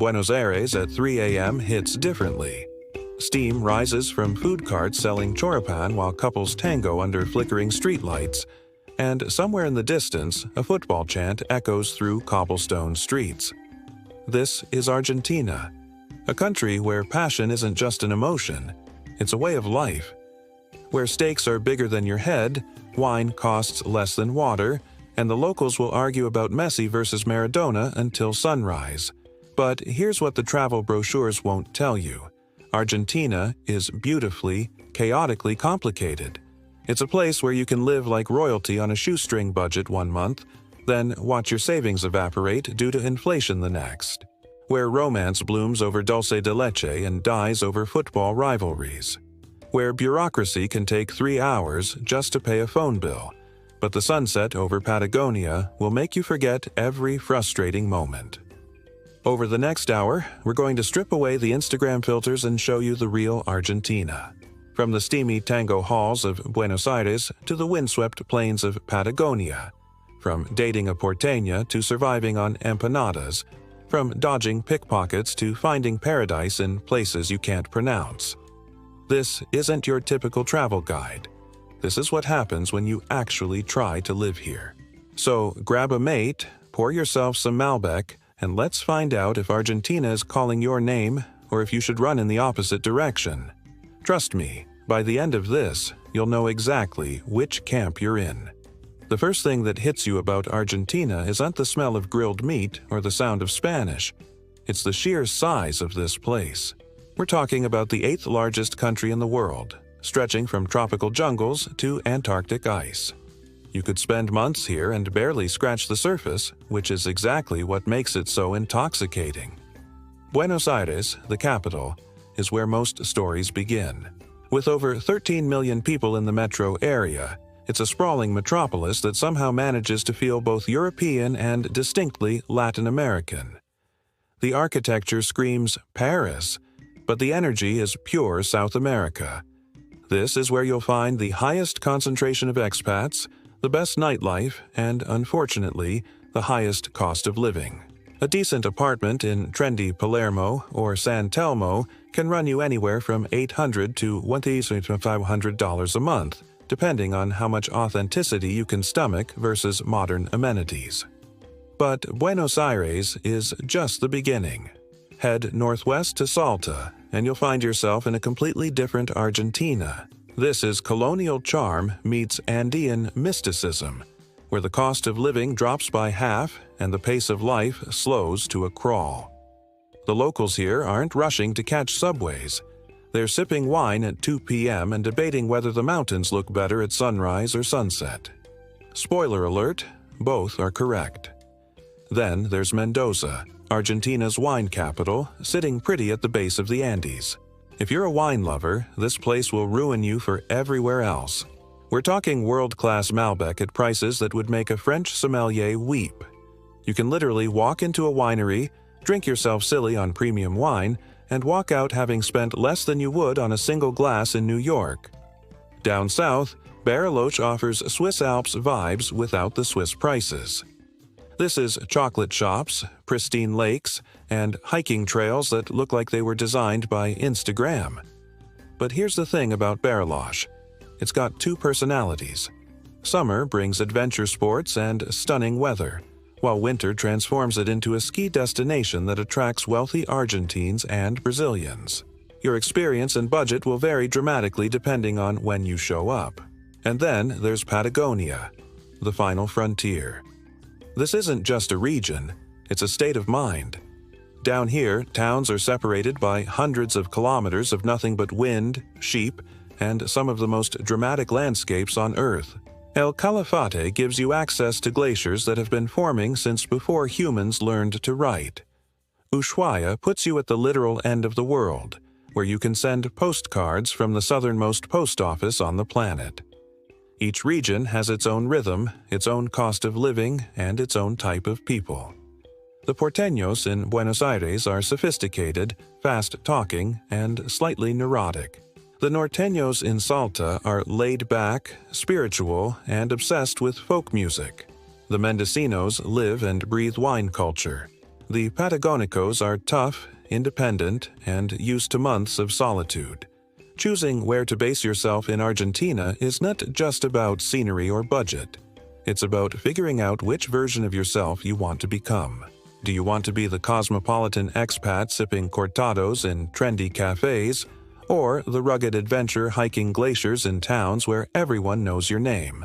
Buenos Aires at 3 a.m. hits differently. Steam rises from food carts selling choripan while couples tango under flickering streetlights, and somewhere in the distance, a football chant echoes through cobblestone streets. This is Argentina, a country where passion isn't just an emotion, it's a way of life. Where stakes are bigger than your head, wine costs less than water, and the locals will argue about Messi versus Maradona until sunrise. But here's what the travel brochures won't tell you. Argentina is beautifully, chaotically complicated. It's a place where you can live like royalty on a shoestring budget one month, then watch your savings evaporate due to inflation the next. Where romance blooms over dulce de leche and dies over football rivalries. Where bureaucracy can take 3 hours just to pay a phone bill, but the sunset over Patagonia will make you forget every frustrating moment. Over the next hour, we're going to strip away the Instagram filters and show you the real Argentina. From the steamy tango halls of Buenos Aires to the windswept plains of Patagonia. From dating a porteña to surviving on empanadas. From dodging pickpockets to finding paradise in places you can't pronounce. This isn't your typical travel guide. This is what happens when you actually try to live here. So grab a mate, pour yourself some Malbec, and let's find out if Argentina is calling your name or if you should run in the opposite direction. Trust me, by the end of this, you'll know exactly which camp you're in. The first thing that hits you about Argentina isn't the smell of grilled meat or the sound of Spanish. It's the sheer size of this place. We're talking about the 8th largest country in the world, stretching from tropical jungles to Antarctic ice. You could spend months here and barely scratch the surface, which is exactly what makes it so intoxicating. Buenos Aires, the capital, is where most stories begin. With over 13 million people in the metro area, it's a sprawling metropolis that somehow manages to feel both European and distinctly Latin American. The architecture screams Paris, but the energy is pure South America. This is where you'll find the highest concentration of expats, the best nightlife, and, unfortunately, the highest cost of living. A decent apartment in trendy Palermo or San Telmo can run you anywhere from $800 to $1,500 a month, depending on how much authenticity you can stomach versus modern amenities. But Buenos Aires is just the beginning. Head northwest to Salta, and you'll find yourself in a completely different Argentina. This is colonial charm meets Andean mysticism, where the cost of living drops by half and the pace of life slows to a crawl. The locals here aren't rushing to catch subways. They're sipping wine at 2 p.m. and debating whether the mountains look better at sunrise or sunset. Spoiler alert, both are correct. Then there's Mendoza, Argentina's wine capital, sitting pretty at the base of the Andes. If you're a wine lover, this place will ruin you for everywhere else. We're talking world-class Malbec at prices that would make a French sommelier weep. You can literally walk into a winery, drink yourself silly on premium wine, and walk out having spent less than you would on a single glass in New York. Down south, Bariloche offers Swiss Alps vibes without the Swiss prices. This is chocolate shops, pristine lakes, and hiking trails that look like they were designed by Instagram. But here's the thing about Bariloche. It's got two personalities. Summer brings adventure sports and stunning weather, while winter transforms it into a ski destination that attracts wealthy Argentines and Brazilians. Your experience and budget will vary dramatically depending on when you show up. And then there's Patagonia, the final frontier. This isn't just a region, it's a state of mind. Down here, towns are separated by hundreds of kilometers of nothing but wind, sheep, and some of the most dramatic landscapes on Earth. El Calafate gives you access to glaciers that have been forming since before humans learned to write. Ushuaia puts you at the literal end of the world, where you can send postcards from the southernmost post office on the planet. Each region has its own rhythm, its own cost of living, and its own type of people. The porteños in Buenos Aires are sophisticated, fast-talking, and slightly neurotic. The norteños in Salta are laid-back, spiritual, and obsessed with folk music. The Mendocinos live and breathe wine culture. The Patagonicos are tough, independent, and used to months of solitude. Choosing where to base yourself in Argentina is not just about scenery or budget. It's about figuring out which version of yourself you want to become. Do you want to be the cosmopolitan expat sipping cortados in trendy cafes, or the rugged adventure hiking glaciers in towns where everyone knows your name?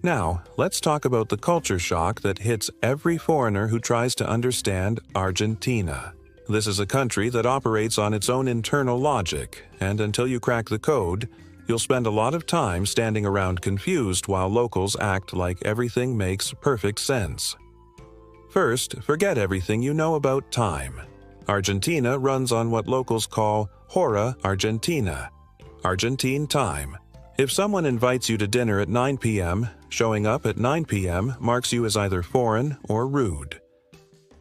Now, let's talk about the culture shock that hits every foreigner who tries to understand Argentina. This is a country that operates on its own internal logic, and until you crack the code, you'll spend a lot of time standing around confused while locals act like everything makes perfect sense. First, forget everything you know about time. Argentina runs on what locals call Hora Argentina, Argentine time. If someone invites you to dinner at 9 p.m., showing up at 9 p.m. marks you as either foreign or rude.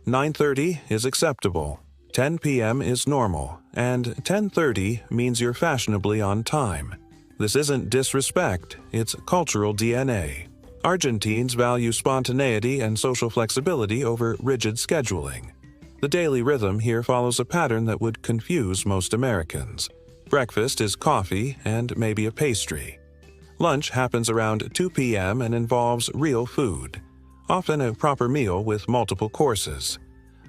9:30 is acceptable, 10 p.m. is normal, and 10:30 means you're fashionably on time. This isn't disrespect, it's cultural DNA. Argentines value spontaneity and social flexibility over rigid scheduling. The daily rhythm here follows a pattern that would confuse most Americans. Breakfast is coffee and maybe a pastry. Lunch happens around 2 p.m. and involves real food, often a proper meal with multiple courses.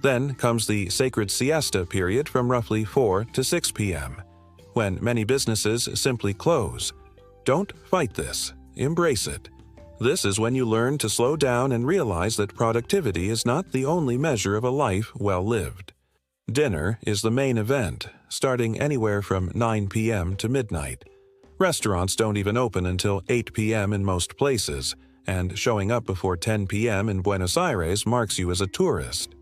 Then comes the sacred siesta period from roughly 4 to 6 p.m., when many businesses simply close. Don't fight this. Embrace it. This is when you learn to slow down and realize that productivity is not the only measure of a life well lived. Dinner is the main event, starting anywhere from 9 p.m. to midnight. Restaurants don't even open until 8 p.m. in most places, and showing up before 10 p.m. in Buenos Aires marks you as a tourist.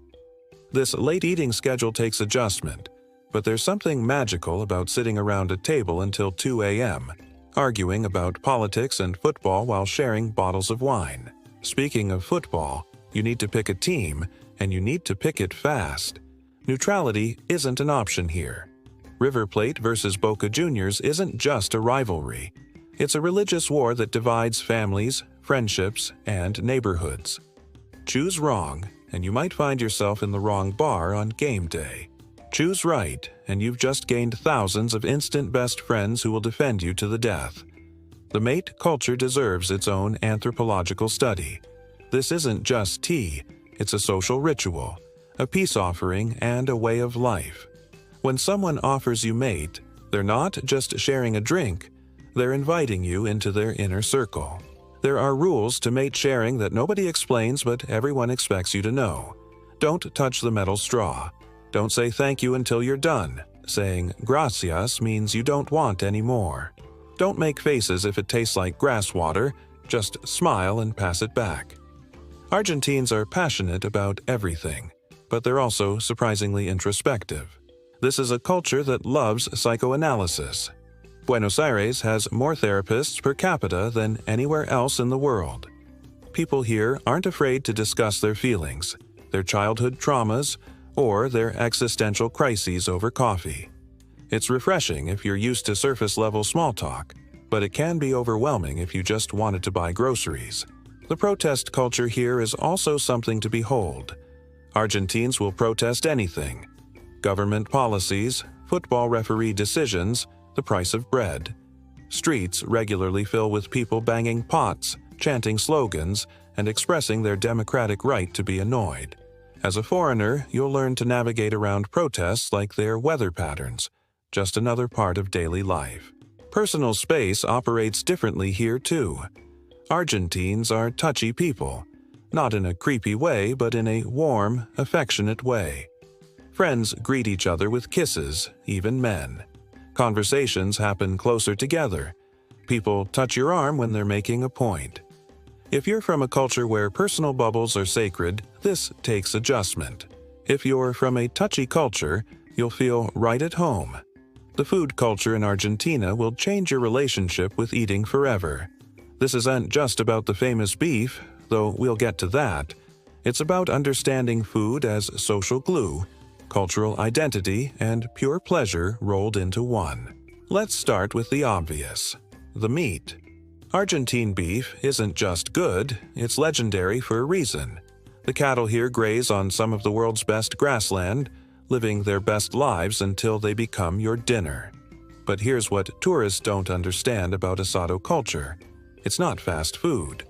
This late eating schedule takes adjustment, but there's something magical about sitting around a table until 2 a.m., arguing about politics and football while sharing bottles of wine. Speaking of football, you need to pick a team, and you need to pick it fast. Neutrality isn't an option here. River Plate versus Boca Juniors isn't just a rivalry. It's a religious war that divides families, friendships, and neighborhoods. Choose wrong, and you might find yourself in the wrong bar on game day. Choose right, and you've just gained thousands of instant best friends who will defend you to the death. The mate culture deserves its own anthropological study. This isn't just tea, it's a social ritual, a peace offering, and a way of life. When someone offers you mate, they're not just sharing a drink, they're inviting you into their inner circle. There are rules to mate sharing that nobody explains but everyone expects you to know. Don't touch the metal straw. Don't say thank you until you're done. Saying gracias means you don't want any more. Don't make faces if it tastes like grass water, just smile and pass it back. Argentines are passionate about everything, but they're also surprisingly introspective. This is a culture that loves psychoanalysis. Buenos Aires has more therapists per capita than anywhere else in the world. People here aren't afraid to discuss their feelings, their childhood traumas, or their existential crises over coffee. It's refreshing if you're used to surface-level small talk, but it can be overwhelming if you just wanted to buy groceries. The protest culture here is also something to behold. Argentines will protest anything: government policies, football referee decisions, the price of bread. Streets regularly fill with people banging pots, chanting slogans, and expressing their democratic right to be annoyed. As a foreigner, you'll learn to navigate around protests like they're weather patterns, just another part of daily life. Personal space operates differently here too. Argentines are touchy people, not in a creepy way, but in a warm, affectionate way. Friends greet each other with kisses, even men. Conversations happen closer together. People touch your arm when they're making a point. If you're from a culture where personal bubbles are sacred, this takes adjustment. If you're from a touchy culture, you'll feel right at home. The food culture in Argentina will change your relationship with eating forever. This isn't just about the famous beef, though we'll get to that. It's about understanding food as social glue, cultural identity, and pure pleasure rolled into one. Let's start with the obvious: the meat. Argentine beef isn't just good, it's legendary for a reason. The cattle here graze on some of the world's best grassland, living their best lives until they become your dinner. But here's what tourists don't understand about asado culture. It's not fast food.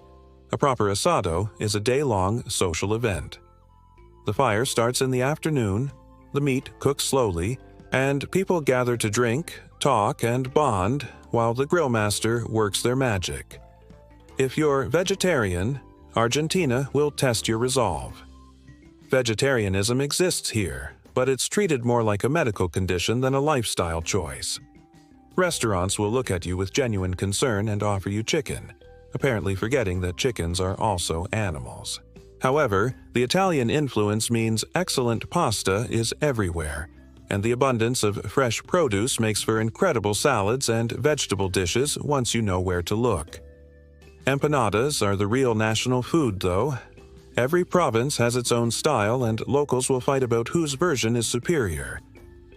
A proper asado is a day-long social event. The fire starts in the afternoon, the meat cooks slowly, and people gather to drink, talk, and bond while the grill master works their magic. If you're vegetarian, Argentina will test your resolve. Vegetarianism exists here, but it's treated more like a medical condition than a lifestyle choice. Restaurants will look at you with genuine concern and offer you chicken, apparently forgetting that chickens are also animals. However, the Italian influence means excellent pasta is everywhere, and the abundance of fresh produce makes for incredible salads and vegetable dishes once you know where to look. Empanadas are the real national food, though. Every province has its own style, and locals will fight about whose version is superior.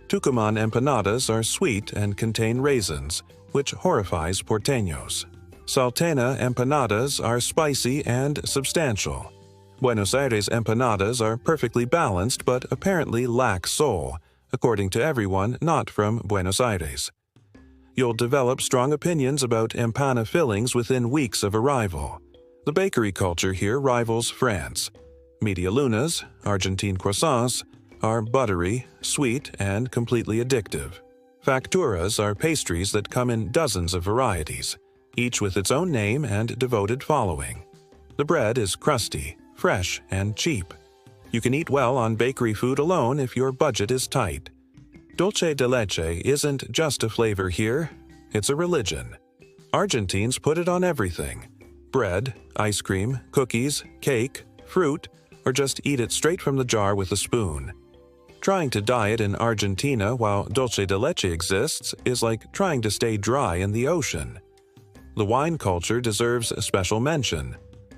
Tucumán empanadas are sweet and contain raisins, which horrifies porteños. Salteña empanadas are spicy and substantial. Buenos Aires empanadas are perfectly balanced but apparently lack soul, according to everyone not from Buenos Aires. You'll develop strong opinions about empana fillings within weeks of arrival. The bakery culture here rivals France. Medialunas, Argentine croissants, are buttery, sweet, and completely addictive. Facturas are pastries that come in dozens of varieties, each with its own name and devoted following. The bread is crusty, fresh, and cheap. You can eat well on bakery food alone if your budget is tight. Dulce de leche isn't just a flavor here, it's a religion. Argentines put it on everything: bread, ice cream, cookies, cake, fruit, or just eat it straight from the jar with a spoon. Trying to diet in Argentina while dulce de leche exists is like trying to stay dry in the ocean. The wine culture deserves special mention.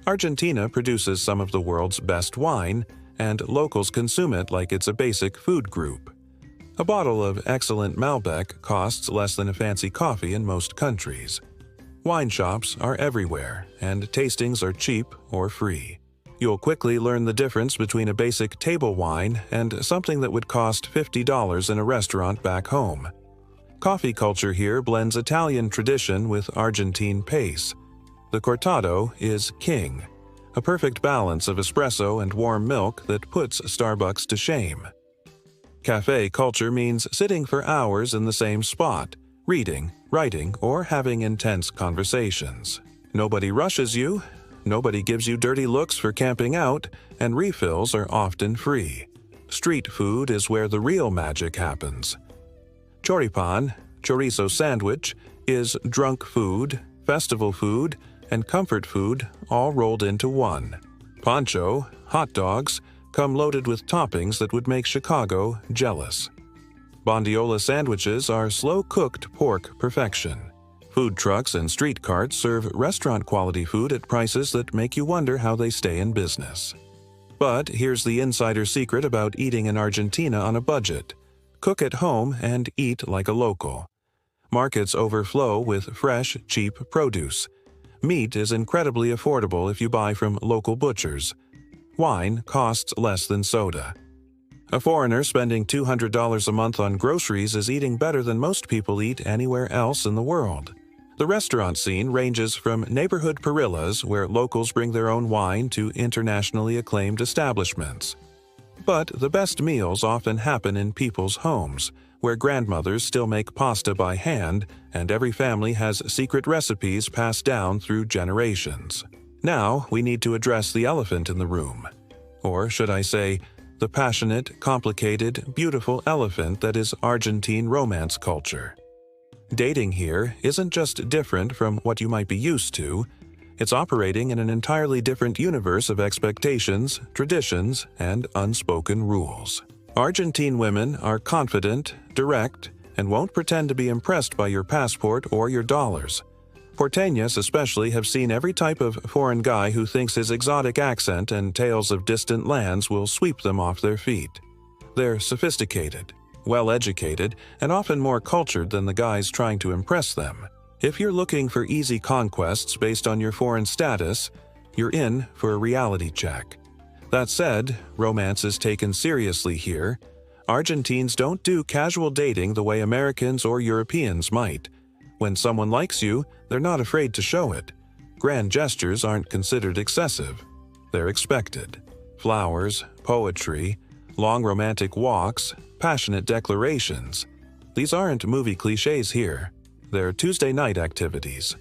Argentina produces some of the world's best wine, and locals consume it like it's a basic food group. A bottle of excellent Malbec costs less than a fancy coffee in most countries. Wine shops are everywhere, and tastings are cheap or free. You'll quickly learn the difference between a basic table wine and something that would cost $50 in a restaurant back home. Coffee culture here blends Italian tradition with Argentine pace. The cortado is king, a perfect balance of espresso and warm milk that puts Starbucks to shame. Cafe culture means sitting for hours in the same spot, reading, writing, or having intense conversations. Nobody rushes you, nobody gives you dirty looks for camping out, and refills are often free. Street food is where the real magic happens. Choripan, chorizo sandwich, is drunk food, festival food, and comfort food all rolled into one. Pancho, hot dogs, come loaded with toppings that would make Chicago jealous. Bondiola sandwiches are slow-cooked pork perfection. Food trucks and street carts serve restaurant-quality food at prices that make you wonder how they stay in business. But here's the insider secret about eating in Argentina on a budget. Cook at home and eat like a local. Markets overflow with fresh, cheap produce. Meat is incredibly affordable if you buy from local butchers. Wine costs less than soda. A foreigner spending $200 a month on groceries is eating better than most people eat anywhere else in the world. The restaurant scene ranges from neighborhood parillas, where locals bring their own wine, to internationally acclaimed establishments. But the best meals often happen in people's homes, where grandmothers still make pasta by hand, and every family has secret recipes passed down through generations. Now, we need to address the elephant in the room. Or should I say, the passionate, complicated, beautiful elephant that is Argentine romance culture. Dating here isn't just different from what you might be used to, it's operating in an entirely different universe of expectations, traditions, and unspoken rules. Argentine women are confident, direct, and won't pretend to be impressed by your passport or your dollars. Porteñas especially have seen every type of foreign guy who thinks his exotic accent and tales of distant lands will sweep them off their feet. They're sophisticated, well-educated, and often more cultured than the guys trying to impress them. If you're looking for easy conquests based on your foreign status, you're in for a reality check. That said, romance is taken seriously here. Argentines don't do casual dating the way Americans or Europeans might. When someone likes you, they're not afraid to show it. Grand gestures aren't considered excessive. They're expected. Flowers, poetry, long romantic walks, passionate declarations. These aren't movie cliches here. They're Tuesday night activities.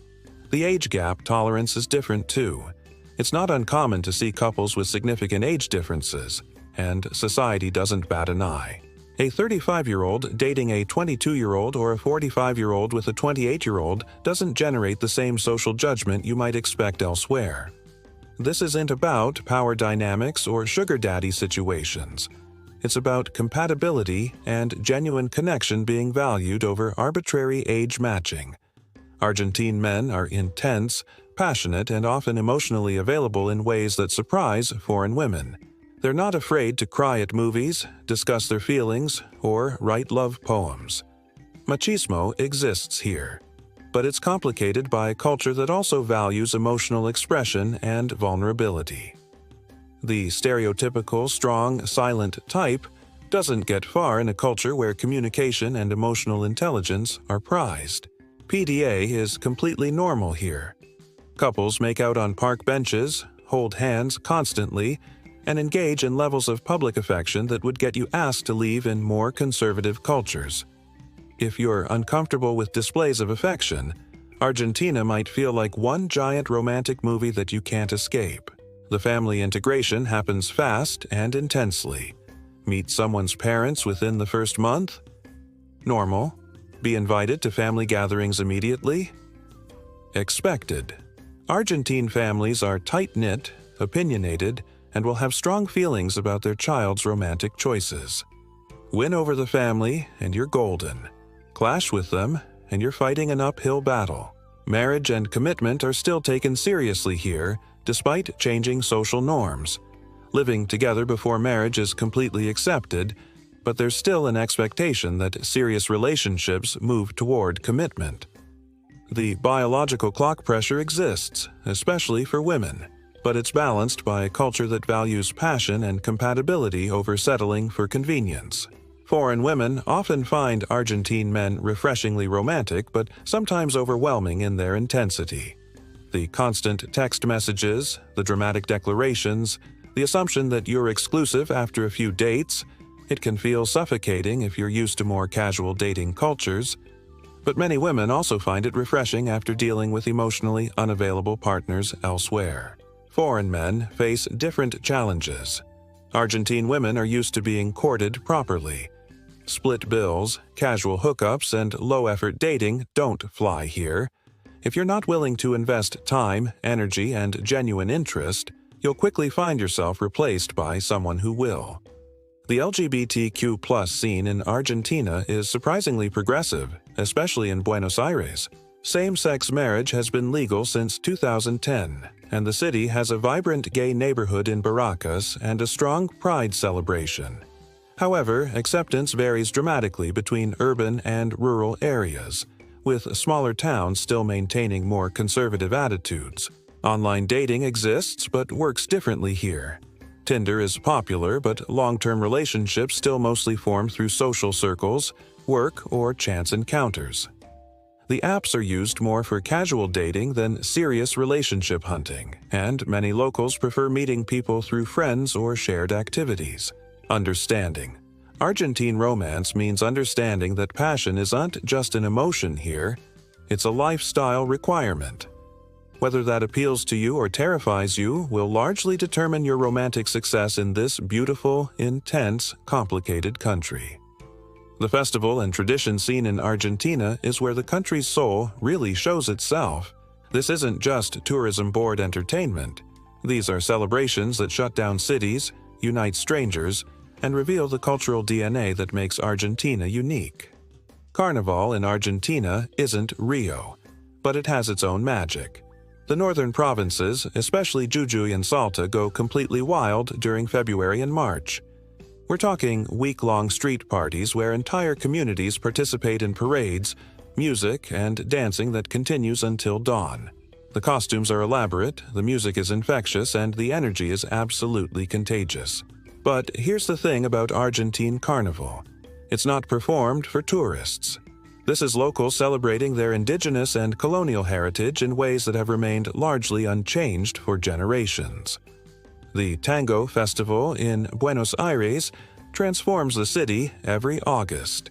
The age gap tolerance is different too. It's not uncommon to see couples with significant age differences, and society doesn't bat an eye. A 35-year-old dating a 22-year-old or a 45-year-old with a 28-year-old doesn't generate the same social judgment you might expect elsewhere. This isn't about power dynamics or sugar daddy situations. It's about compatibility and genuine connection being valued over arbitrary age matching. Argentine men are intense, passionate, and often emotionally available in ways that surprise foreign women. They're not afraid to cry at movies, discuss their feelings, or write love poems. Machismo exists here, but it's complicated by a culture that also values emotional expression and vulnerability. The stereotypical strong, silent type doesn't get far in a culture where communication and emotional intelligence are prized. PDA is completely normal here. Couples make out on park benches, hold hands constantly, and engage in levels of public affection that would get you asked to leave in more conservative cultures. If you're uncomfortable with displays of affection, Argentina might feel like one giant romantic movie that you can't escape. The family integration happens fast and intensely. Meet someone's parents within the first month? Normal. Be invited to family gatherings immediately? Expected. Argentine families are tight-knit, opinionated, and will have strong feelings about their child's romantic choices. Win over the family, and you're golden. Clash with them, and you're fighting an uphill battle. Marriage and commitment are still taken seriously here, despite changing social norms. Living together before marriage is completely accepted, but there's still an expectation that serious relationships move toward commitment. The biological clock pressure exists, especially for women, but it's balanced by a culture that values passion and compatibility over settling for convenience. Foreign women often find Argentine men refreshingly romantic, but sometimes overwhelming in their intensity. The constant text messages, the dramatic declarations, the assumption that you're exclusive after a few dates, it can feel suffocating if you're used to more casual dating cultures. But many women also find it refreshing after dealing with emotionally unavailable partners elsewhere. Foreign men face different challenges. Argentine women are used to being courted properly. Split bills, casual hookups, and low-effort dating don't fly here. If you're not willing to invest time, energy, and genuine interest, you'll quickly find yourself replaced by someone who will. The LGBTQ+ scene in Argentina is surprisingly progressive, especially in Buenos Aires. Same-sex marriage has been legal since 2010, and the city has a vibrant gay neighborhood in Barracas and a strong pride celebration. However, acceptance varies dramatically between urban and rural areas, with smaller towns still maintaining more conservative attitudes. Online dating exists but works differently here. Tinder is popular, but long-term relationships still mostly form through social circles, work, or chance encounters. The apps are used more for casual dating than serious relationship hunting, and many locals prefer meeting people through friends or shared activities. Understanding. Argentine romance means understanding that passion isn't just an emotion here, it's a lifestyle requirement. Whether that appeals to you or terrifies you will largely determine your romantic success in this beautiful, intense, complicated country. The festival and tradition scene in Argentina is where the country's soul really shows itself. This isn't just tourism board entertainment. These are celebrations that shut down cities, unite strangers, and reveal the cultural DNA that makes Argentina unique. Carnival in Argentina isn't Rio, but it has its own magic. The northern provinces, especially Jujuy and Salta, go completely wild during February and March. We're talking week-long street parties where entire communities participate in parades, music, and dancing that continues until dawn. The costumes are elaborate, the music is infectious, and the energy is absolutely contagious. But here's the thing about Argentine Carnival. It's not performed for tourists. This is locals celebrating their indigenous and colonial heritage in ways that have remained largely unchanged for generations. The Tango Festival in Buenos Aires transforms the city every August.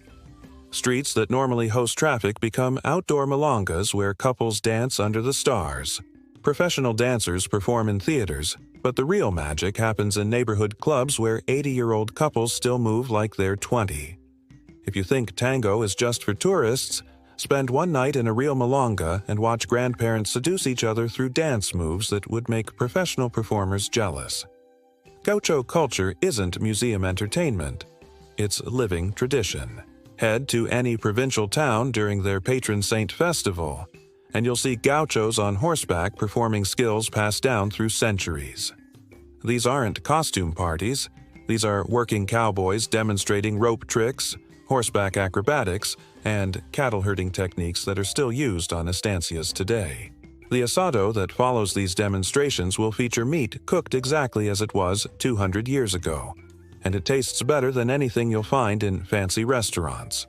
Streets that normally host traffic become outdoor milongas where couples dance under the stars. Professional dancers perform in theaters, but the real magic happens in neighborhood clubs where 80-year-old couples still move like they're 20. If you think tango is just for tourists, spend one night in a real milonga and watch grandparents seduce each other through dance moves that would make professional performers jealous. Gaucho culture isn't museum entertainment. It's living tradition. Head to any provincial town during their patron saint festival, and you'll see gauchos on horseback performing skills passed down through centuries. These aren't costume parties. These are working cowboys demonstrating rope tricks, horseback acrobatics, and cattle herding techniques that are still used on estancias today. The asado that follows these demonstrations will feature meat cooked exactly as it was 200 years ago, and it tastes better than anything you'll find in fancy restaurants.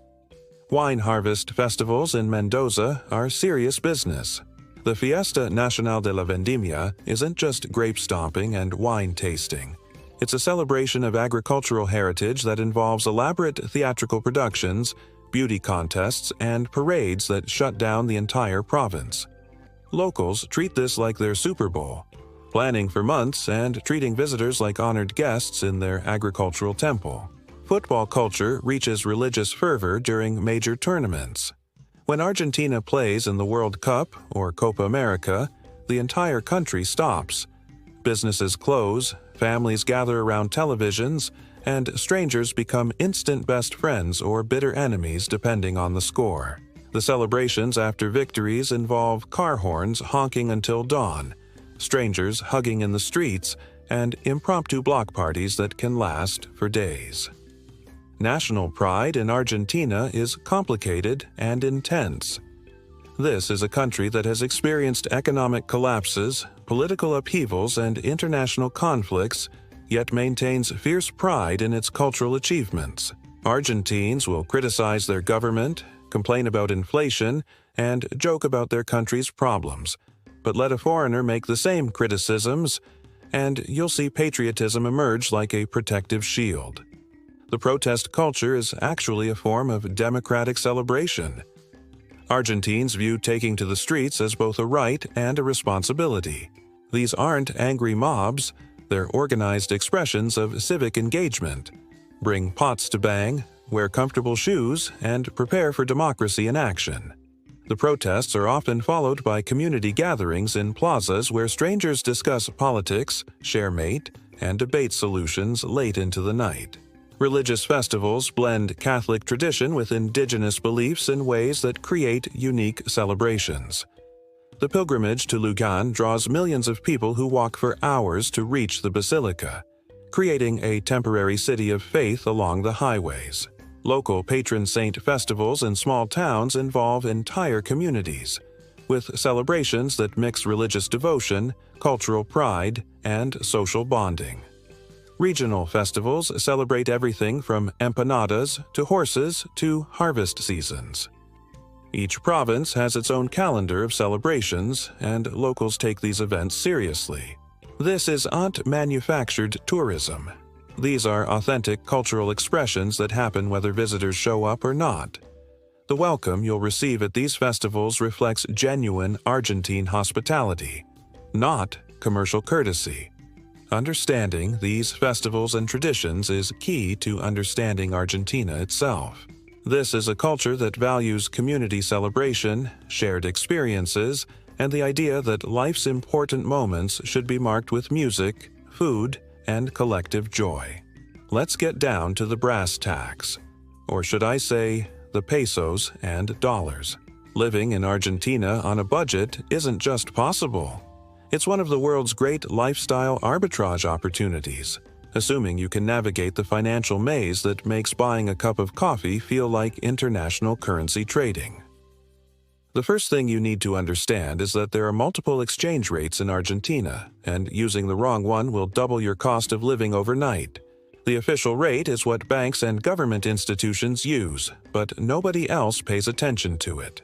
Wine harvest festivals in Mendoza are serious business. The Fiesta Nacional de la Vendimia isn't just grape stomping and wine tasting. It's a celebration of agricultural heritage that involves elaborate theatrical productions, beauty contests, and parades that shut down the entire province. Locals treat this like their Super Bowl, planning for months and treating visitors like honored guests in their agricultural temple. Football culture reaches religious fervor during major tournaments. When Argentina plays in the World Cup or Copa America, the entire country stops. Businesses close, families gather around televisions, and strangers become instant best friends or bitter enemies depending on the score. The celebrations after victories involve car horns honking until dawn, strangers hugging in the streets, and impromptu block parties that can last for days. National pride in Argentina is complicated and intense. This is a country that has experienced economic collapses, political upheavals, and international conflicts, yet maintains fierce pride in its cultural achievements. Argentines will criticize their government, complain about inflation, and joke about their country's problems. But let a foreigner make the same criticisms, and you'll see patriotism emerge like a protective shield. The protest culture is actually a form of democratic celebration. Argentines view taking to the streets as both a right and a responsibility. These aren't angry mobs, they're organized expressions of civic engagement. Bring pots to bang, wear comfortable shoes, and prepare for democracy in action. The protests are often followed by community gatherings in plazas where strangers discuss politics, share mate, and debate solutions late into the night. Religious festivals blend Catholic tradition with indigenous beliefs in ways that create unique celebrations. The pilgrimage to Luján draws millions of people who walk for hours to reach the basilica, creating a temporary city of faith along the highways. Local patron saint festivals in small towns involve entire communities, with celebrations that mix religious devotion, cultural pride, and social bonding. Regional festivals celebrate everything from empanadas to horses to harvest seasons. Each province has its own calendar of celebrations, and locals take these events seriously. This isn't manufactured tourism. These are authentic cultural expressions that happen whether visitors show up or not. The welcome you'll receive at these festivals reflects genuine Argentine hospitality, not commercial courtesy. Understanding these festivals and traditions is key to understanding Argentina itself. This is a culture that values community celebration, shared experiences, and the idea that life's important moments should be marked with music, food, and collective joy. Let's get down to the brass tacks. Or should I say, the pesos and dollars. Living in Argentina on a budget isn't just possible. It's one of the world's great lifestyle arbitrage opportunities, assuming you can navigate the financial maze that makes buying a cup of coffee feel like international currency trading. The first thing you need to understand is that there are multiple exchange rates in Argentina, and using the wrong one will double your cost of living overnight. The official rate is what banks and government institutions use, but nobody else pays attention to it.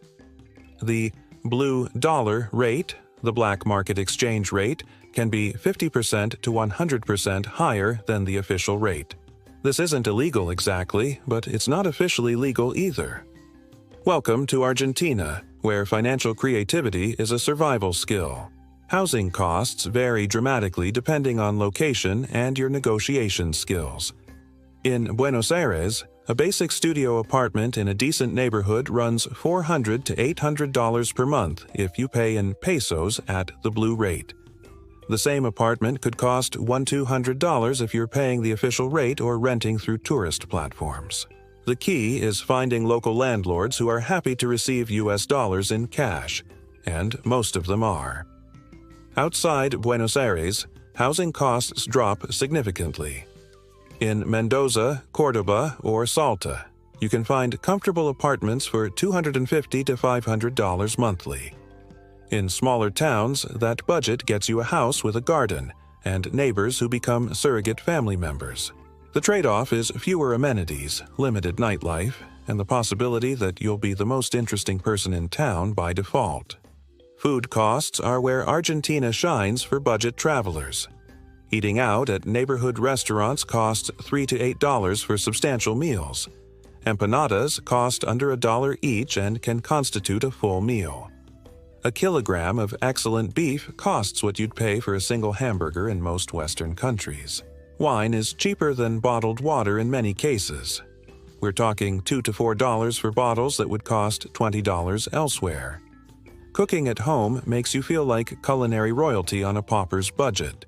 The blue dollar rate, the black market exchange rate, can be 50% to 100% higher than the official rate. This isn't illegal exactly, but it's not officially legal either. Welcome to Argentina, where financial creativity is a survival skill. Housing costs vary dramatically depending on location and your negotiation skills. In Buenos Aires, a basic studio apartment in a decent neighborhood runs $400 to $800 per month if you pay in pesos at the blue rate. The same apartment could cost $100–200 if you're paying the official rate or renting through tourist platforms. The key is finding local landlords who are happy to receive US dollars in cash, and most of them are. Outside Buenos Aires, housing costs drop significantly. In Mendoza, Cordoba, or Salta, you can find comfortable apartments for $250 to $500 monthly. In smaller towns, that budget gets you a house with a garden and neighbors who become surrogate family members. The trade-off is fewer amenities, limited nightlife, and the possibility that you'll be the most interesting person in town by default. Food costs are where Argentina shines for budget travelers. Eating out at neighborhood restaurants costs $3 to $8 for substantial meals. Empanadas cost under $1 each and can constitute a full meal. A kilogram of excellent beef costs what you'd pay for a single hamburger in most Western countries. Wine is cheaper than bottled water in many cases. We're talking $2 to $4 for bottles that would cost $20 elsewhere. Cooking at home makes you feel like culinary royalty on a pauper's budget.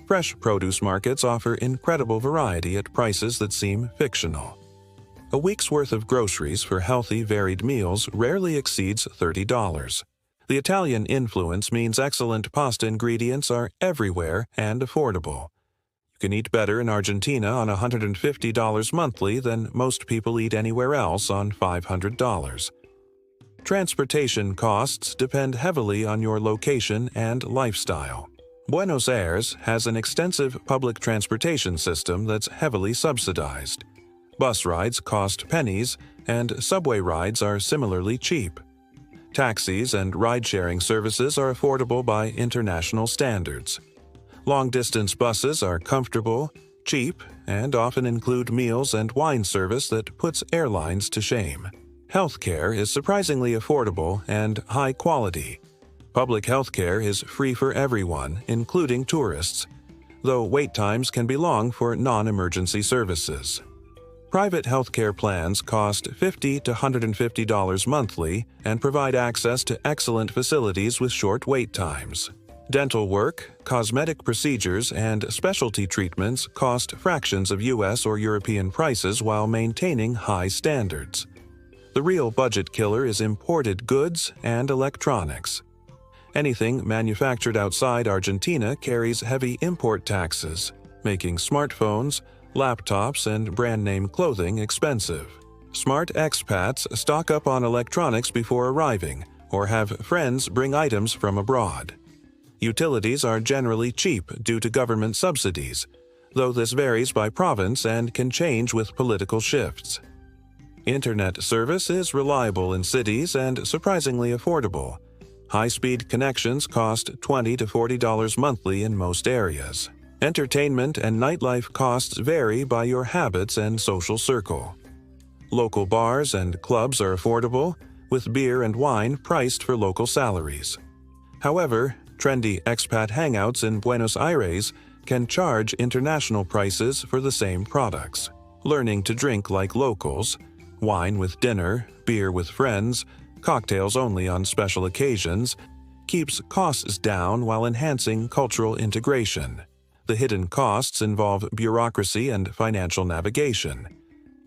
Fresh produce markets offer incredible variety at prices that seem fictional. A week's worth of groceries for healthy, varied meals rarely exceeds $30. The Italian influence means excellent pasta ingredients are everywhere and affordable. You can eat better in Argentina on $150 monthly than most people eat anywhere else on $500. Transportation costs depend heavily on your location and lifestyle. Buenos Aires has an extensive public transportation system that's heavily subsidized. Bus rides cost pennies, and subway rides are similarly cheap. Taxis and ride-sharing services are affordable by international standards. Long-distance buses are comfortable, cheap, and often include meals and wine service that puts airlines to shame. Healthcare is surprisingly affordable and high quality. Public healthcare is free for everyone, including tourists, though wait times can be long for non-emergency services. Private healthcare plans cost $50 to $150 monthly and provide access to excellent facilities with short wait times. Dental work, cosmetic procedures, and specialty treatments cost fractions of US or European prices while maintaining high standards. The real budget killer is imported goods and electronics. Anything manufactured outside Argentina carries heavy import taxes, making smartphones, laptops, and brand-name clothing expensive. Smart expats stock up on electronics before arriving or have friends bring items from abroad. Utilities are generally cheap due to government subsidies, though this varies by province and can change with political shifts. Internet service is reliable in cities and surprisingly affordable. High-speed connections cost $20 to $40 monthly in most areas. Entertainment and nightlife costs vary by your habits and social circle. Local bars and clubs are affordable, with beer and wine priced for local salaries. However, trendy expat hangouts in Buenos Aires can charge international prices for the same products. Learning to drink like locals, wine with dinner, beer with friends, cocktails only on special occasions, keeps costs down while enhancing cultural integration. The hidden costs involve bureaucracy and financial navigation.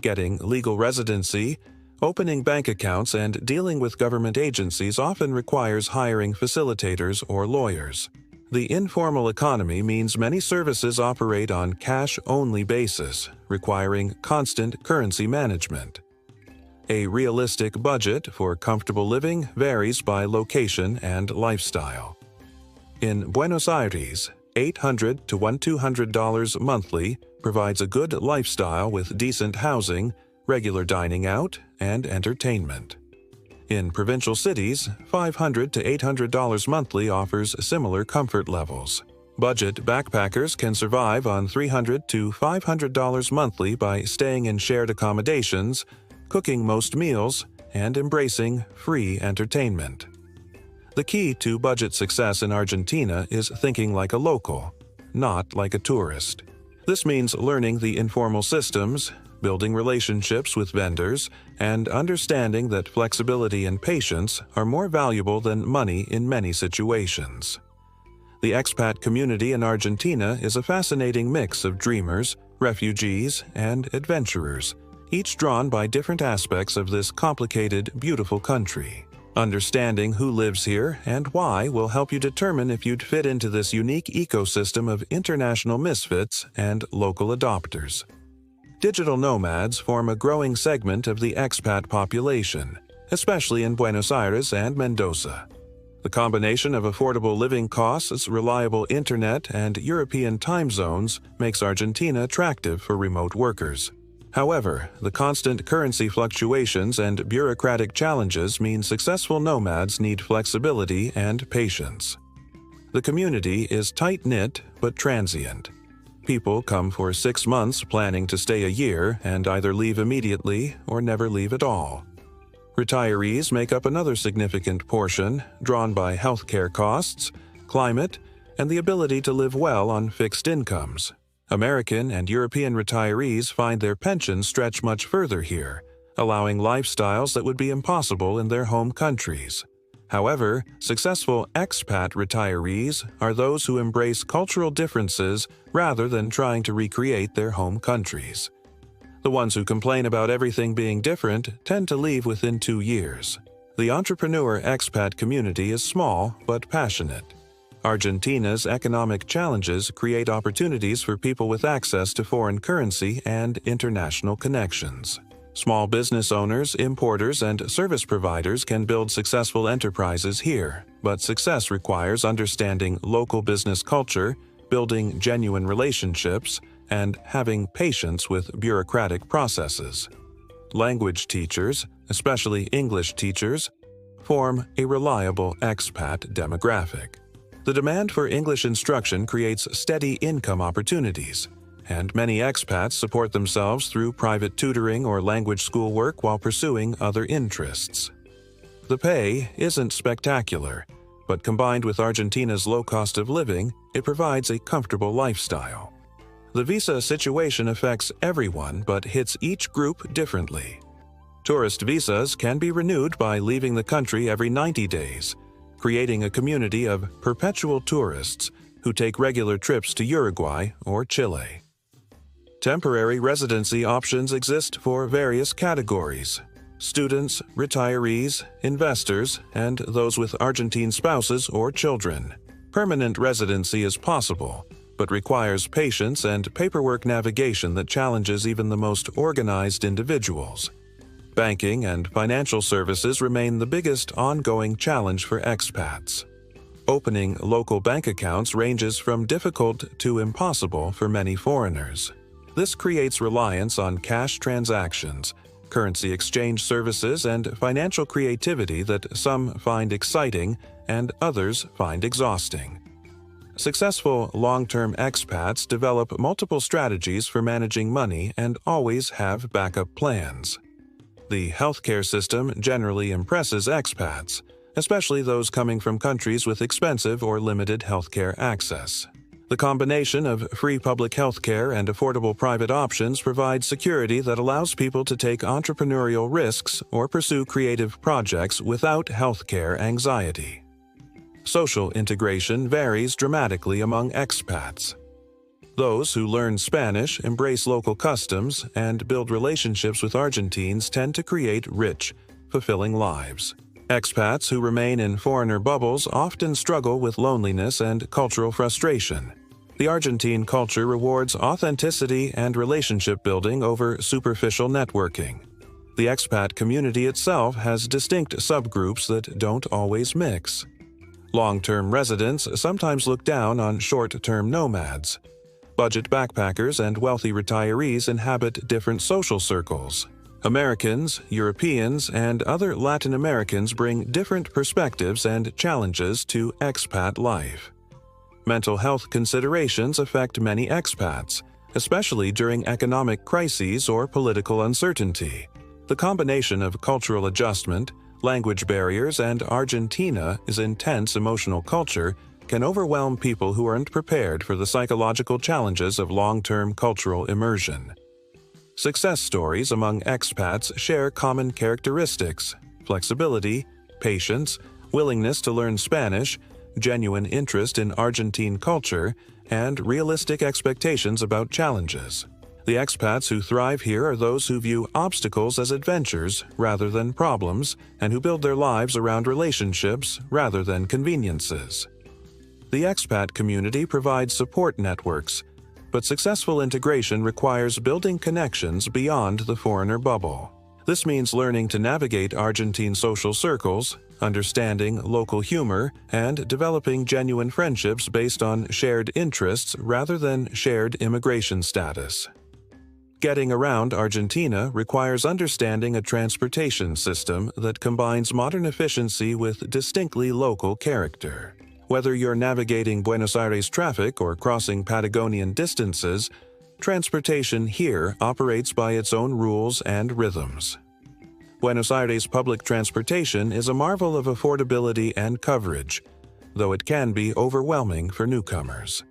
Getting legal residency, opening bank accounts, and dealing with government agencies often requires hiring facilitators or lawyers. The informal economy means many services operate on cash-only basis, requiring constant currency management. A realistic budget for comfortable living varies by location and lifestyle. In Buenos Aires, $800 to $1,200 monthly provides a good lifestyle with decent housing, regular dining out, and entertainment. In provincial cities, $500 to $800 monthly offers similar comfort levels. Budget backpackers can survive on $300 to $500 monthly by staying in shared accommodations, cooking most meals, and embracing free entertainment. The key to budget success in Argentina is thinking like a local, not like a tourist. This means learning the informal systems, building relationships with vendors, and understanding that flexibility and patience are more valuable than money in many situations. The expat community in Argentina is a fascinating mix of dreamers, refugees, and adventurers, each drawn by different aspects of this complicated, beautiful country. Understanding who lives here and why will help you determine if you'd fit into this unique ecosystem of international misfits and local adopters. Digital nomads form a growing segment of the expat population, especially in Buenos Aires and Mendoza. The combination of affordable living costs, reliable internet, and European time zones makes Argentina attractive for remote workers. However, the constant currency fluctuations and bureaucratic challenges mean successful nomads need flexibility and patience. The community is tight-knit but transient. People come for 6 months planning to stay a year and either leave immediately or never leave at all. Retirees make up another significant portion, drawn by healthcare costs, climate, and the ability to live well on fixed incomes. American and European retirees find their pensions stretch much further here, allowing lifestyles that would be impossible in their home countries. However, successful expat retirees are those who embrace cultural differences rather than trying to recreate their home countries. The ones who complain about everything being different tend to leave within 2 years. The entrepreneur expat community is small but passionate. Argentina's economic challenges create opportunities for people with access to foreign currency and international connections. Small business owners, importers, and service providers can build successful enterprises here, but success requires understanding local business culture, building genuine relationships, and having patience with bureaucratic processes. Language teachers, especially English teachers, form a reliable expat demographic. The demand for English instruction creates steady income opportunities, and many expats support themselves through private tutoring or language schoolwork while pursuing other interests. The pay isn't spectacular, but combined with Argentina's low cost of living, it provides a comfortable lifestyle. The visa situation affects everyone but hits each group differently. Tourist visas can be renewed by leaving the country every 90 days, creating a community of perpetual tourists who take regular trips to Uruguay or Chile. Temporary residency options exist for various categories: students, retirees, investors, and those with Argentine spouses or children. Permanent residency is possible, but requires patience and paperwork navigation that challenges even the most organized individuals. Banking and financial services remain the biggest ongoing challenge for expats. Opening local bank accounts ranges from difficult to impossible for many foreigners. This creates reliance on cash transactions, currency exchange services, and financial creativity that some find exciting and others find exhausting. Successful long-term expats develop multiple strategies for managing money and always have backup plans. The healthcare system generally impresses expats, especially those coming from countries with expensive or limited healthcare access. The combination of free public healthcare and affordable private options provides security that allows people to take entrepreneurial risks or pursue creative projects without healthcare anxiety. Social integration varies dramatically among expats. Those who learn Spanish, embrace local customs, and build relationships with Argentines tend to create rich, fulfilling lives. Expats who remain in foreigner bubbles often struggle with loneliness and cultural frustration. The Argentine culture rewards authenticity and relationship building over superficial networking. The expat community itself has distinct subgroups that don't always mix. Long-term residents sometimes look down on short-term nomads. Budget backpackers and wealthy retirees inhabit different social circles. Americans, Europeans, and other Latin Americans bring different perspectives and challenges to expat life. Mental health considerations affect many expats, especially during economic crises or political uncertainty. The combination of cultural adjustment, language barriers, and Argentina's intense emotional culture can overwhelm people who aren't prepared for the psychological challenges of long-term cultural immersion. Success stories among expats share common characteristics: flexibility, patience, willingness to learn Spanish, genuine interest in Argentine culture, and realistic expectations about challenges. The expats who thrive here are those who view obstacles as adventures rather than problems, and who build their lives around relationships rather than conveniences. The expat community provides support networks, but successful integration requires building connections beyond the foreigner bubble. This means learning to navigate Argentine social circles, understanding local humor, and developing genuine friendships based on shared interests rather than shared immigration status. Getting around Argentina requires understanding a transportation system that combines modern efficiency with distinctly local character. Whether you're navigating Buenos Aires traffic or crossing Patagonian distances, transportation here operates by its own rules and rhythms. Buenos Aires public transportation is a marvel of affordability and coverage, though it can be overwhelming for newcomers.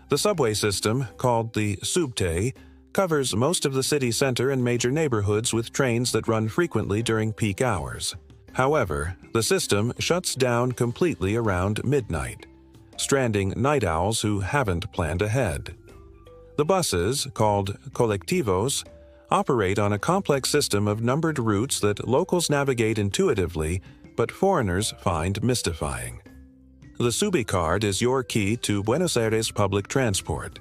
The subway system, called the subte, covers most of the city center and major neighborhoods with trains that run frequently during peak hours. However, the system shuts down completely around midnight, stranding night owls who haven't planned ahead. The buses, called colectivos, operate on a complex system of numbered routes that locals navigate intuitively, but foreigners find mystifying. The Subi card is your key to Buenos Aires public transport,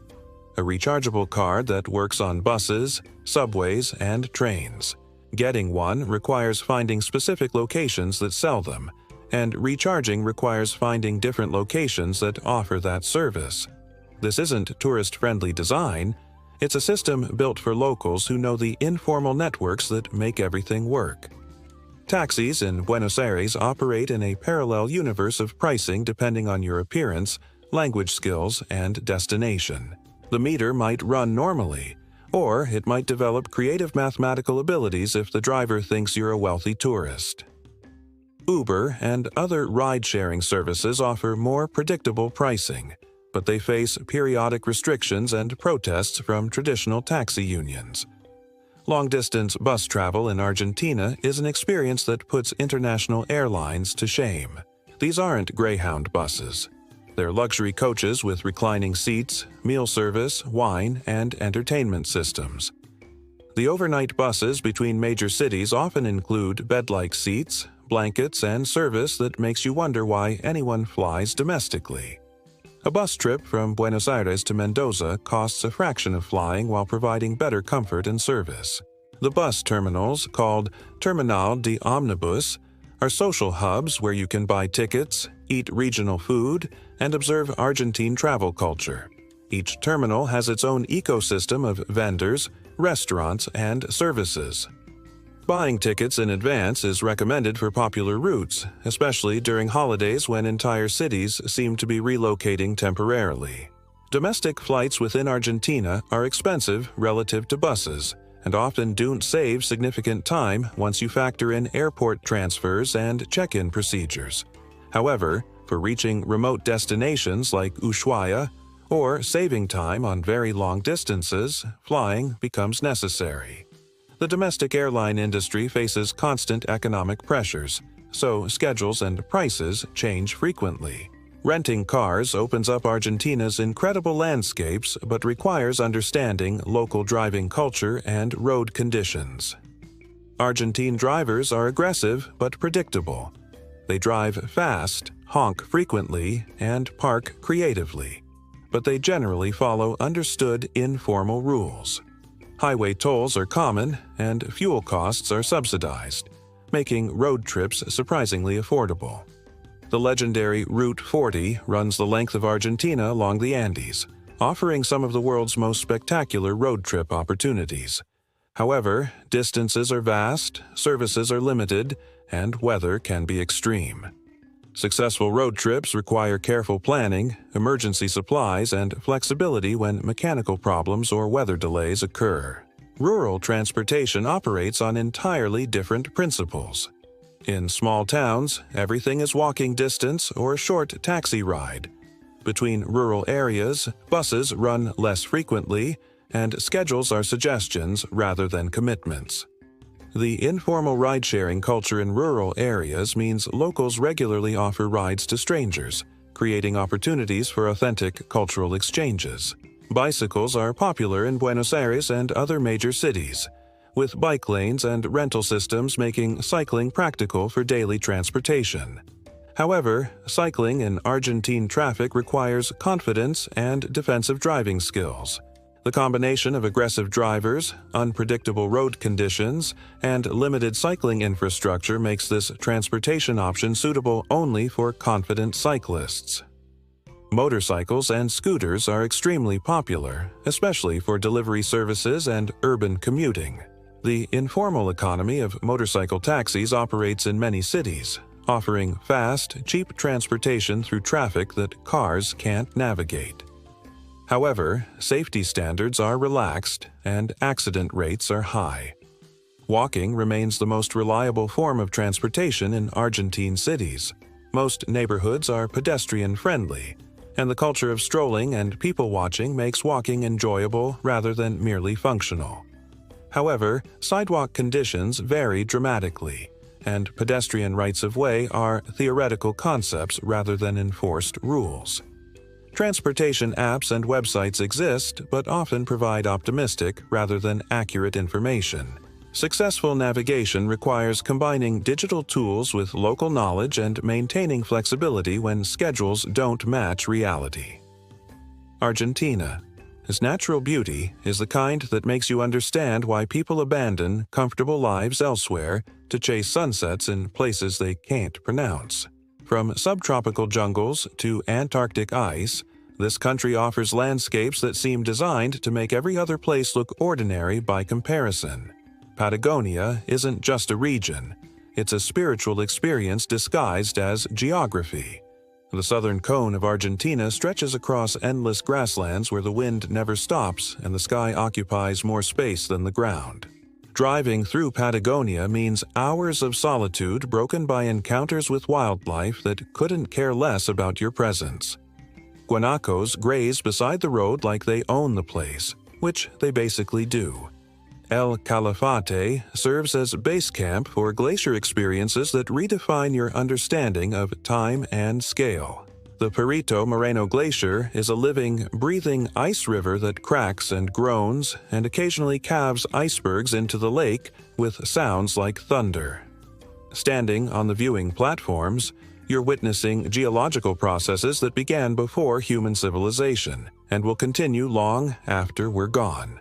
a rechargeable card that works on buses, subways, and trains. Getting one requires finding specific locations that sell them, and recharging requires finding different locations that offer that service. This isn't tourist-friendly design, it's a system built for locals who know the informal networks that make everything work. Taxis in Buenos Aires operate in a parallel universe of pricing depending on your appearance, language skills, and destination. The meter might run normally, or it might develop creative mathematical abilities if the driver thinks you're a wealthy tourist. Uber and other ride-sharing services offer more predictable pricing, but they face periodic restrictions and protests from traditional taxi unions. Long-distance bus travel in Argentina is an experience that puts international airlines to shame. These aren't Greyhound buses. They're luxury coaches with reclining seats, meal service, wine, and entertainment systems. The overnight buses between major cities often include bed-like seats, blankets, and service that makes you wonder why anyone flies domestically. A bus trip from Buenos Aires to Mendoza costs a fraction of flying while providing better comfort and service. The bus terminals, called Terminal de Omnibus, are social hubs where you can buy tickets, eat regional food, and observe Argentine travel culture. Each terminal has its own ecosystem of vendors, restaurants, and services. Buying tickets in advance is recommended for popular routes, especially during holidays when entire cities seem to be relocating temporarily. Domestic flights within Argentina are expensive relative to buses, and often don't save significant time once you factor in airport transfers and check-in procedures. However, for reaching remote destinations like Ushuaia, or saving time on very long distances, flying becomes necessary. The domestic airline industry faces constant economic pressures, so schedules and prices change frequently. Renting cars opens up Argentina's incredible landscapes but requires understanding local driving culture and road conditions. Argentine drivers are aggressive but predictable. They drive fast, honk frequently, and park creatively, but they generally follow understood informal rules. Highway tolls are common, and fuel costs are subsidized, making road trips surprisingly affordable. The legendary Route 40 runs the length of Argentina along the Andes, offering some of the world's most spectacular road trip opportunities. However, distances are vast, services are limited, and weather can be extreme. Successful road trips require careful planning, emergency supplies, and flexibility when mechanical problems or weather delays occur. Rural transportation operates on entirely different principles. In small towns, everything is walking distance or a short taxi ride. Between rural areas, buses run less frequently, and schedules are suggestions rather than commitments. The informal ride-sharing culture in rural areas means locals regularly offer rides to strangers, creating opportunities for authentic cultural exchanges. Bicycles are popular in Buenos Aires and other major cities, with bike lanes and rental systems making cycling practical for daily transportation. However, cycling in Argentine traffic requires confidence and defensive driving skills. The combination of aggressive drivers, unpredictable road conditions, and limited cycling infrastructure makes this transportation option suitable only for confident cyclists. Motorcycles and scooters are extremely popular, especially for delivery services and urban commuting. The informal economy of motorcycle taxis operates in many cities, offering fast, cheap transportation through traffic that cars can't navigate. However, safety standards are relaxed and accident rates are high. Walking remains the most reliable form of transportation in Argentine cities. Most neighborhoods are pedestrian-friendly, and the culture of strolling and people-watching makes walking enjoyable rather than merely functional. However, sidewalk conditions vary dramatically, and pedestrian rights-of-way are theoretical concepts rather than enforced rules. Transportation apps and websites exist, but often provide optimistic rather than accurate information. Successful navigation requires combining digital tools with local knowledge and maintaining flexibility when schedules don't match reality. Argentina. Its natural beauty is the kind that makes you understand why people abandon comfortable lives elsewhere to chase sunsets in places they can't pronounce. From subtropical jungles to Antarctic ice, this country offers landscapes that seem designed to make every other place look ordinary by comparison. Patagonia isn't just a region, it's a spiritual experience disguised as geography. The southern cone of Argentina stretches across endless grasslands where the wind never stops and the sky occupies more space than the ground. Driving through Patagonia means hours of solitude broken by encounters with wildlife that couldn't care less about your presence. Guanacos graze beside the road like they own the place, which they basically do. El Calafate serves as base camp for glacier experiences that redefine your understanding of time and scale. The Perito Moreno Glacier is a living, breathing ice river that cracks and groans and occasionally calves icebergs into the lake with sounds like thunder. Standing on the viewing platforms, you're witnessing geological processes that began before human civilization and will continue long after we're gone.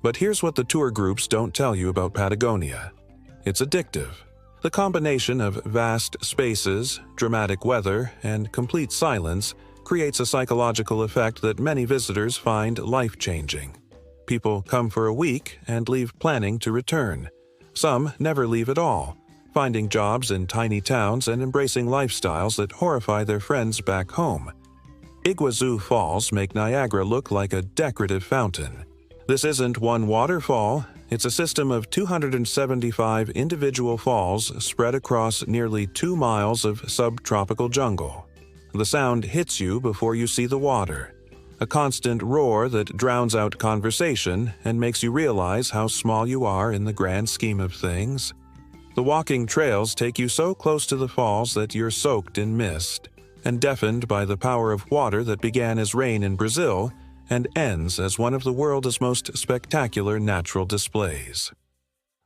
But here's what the tour groups don't tell you about Patagonia. It's addictive. The combination of vast spaces, dramatic weather, and complete silence creates a psychological effect that many visitors find life-changing. People come for a week and leave planning to return. Some never leave at all, finding jobs in tiny towns and embracing lifestyles that horrify their friends back home. Iguazu Falls make Niagara look like a decorative fountain. This isn't one waterfall, it's a system of 275 individual falls spread across nearly 2 miles of subtropical jungle. The sound hits you before you see the water, a constant roar that drowns out conversation and makes you realize how small you are in the grand scheme of things. The walking trails take you so close to the falls that you're soaked in mist, and deafened by the power of water that began as rain in Brazil and ends as one of the world's most spectacular natural displays.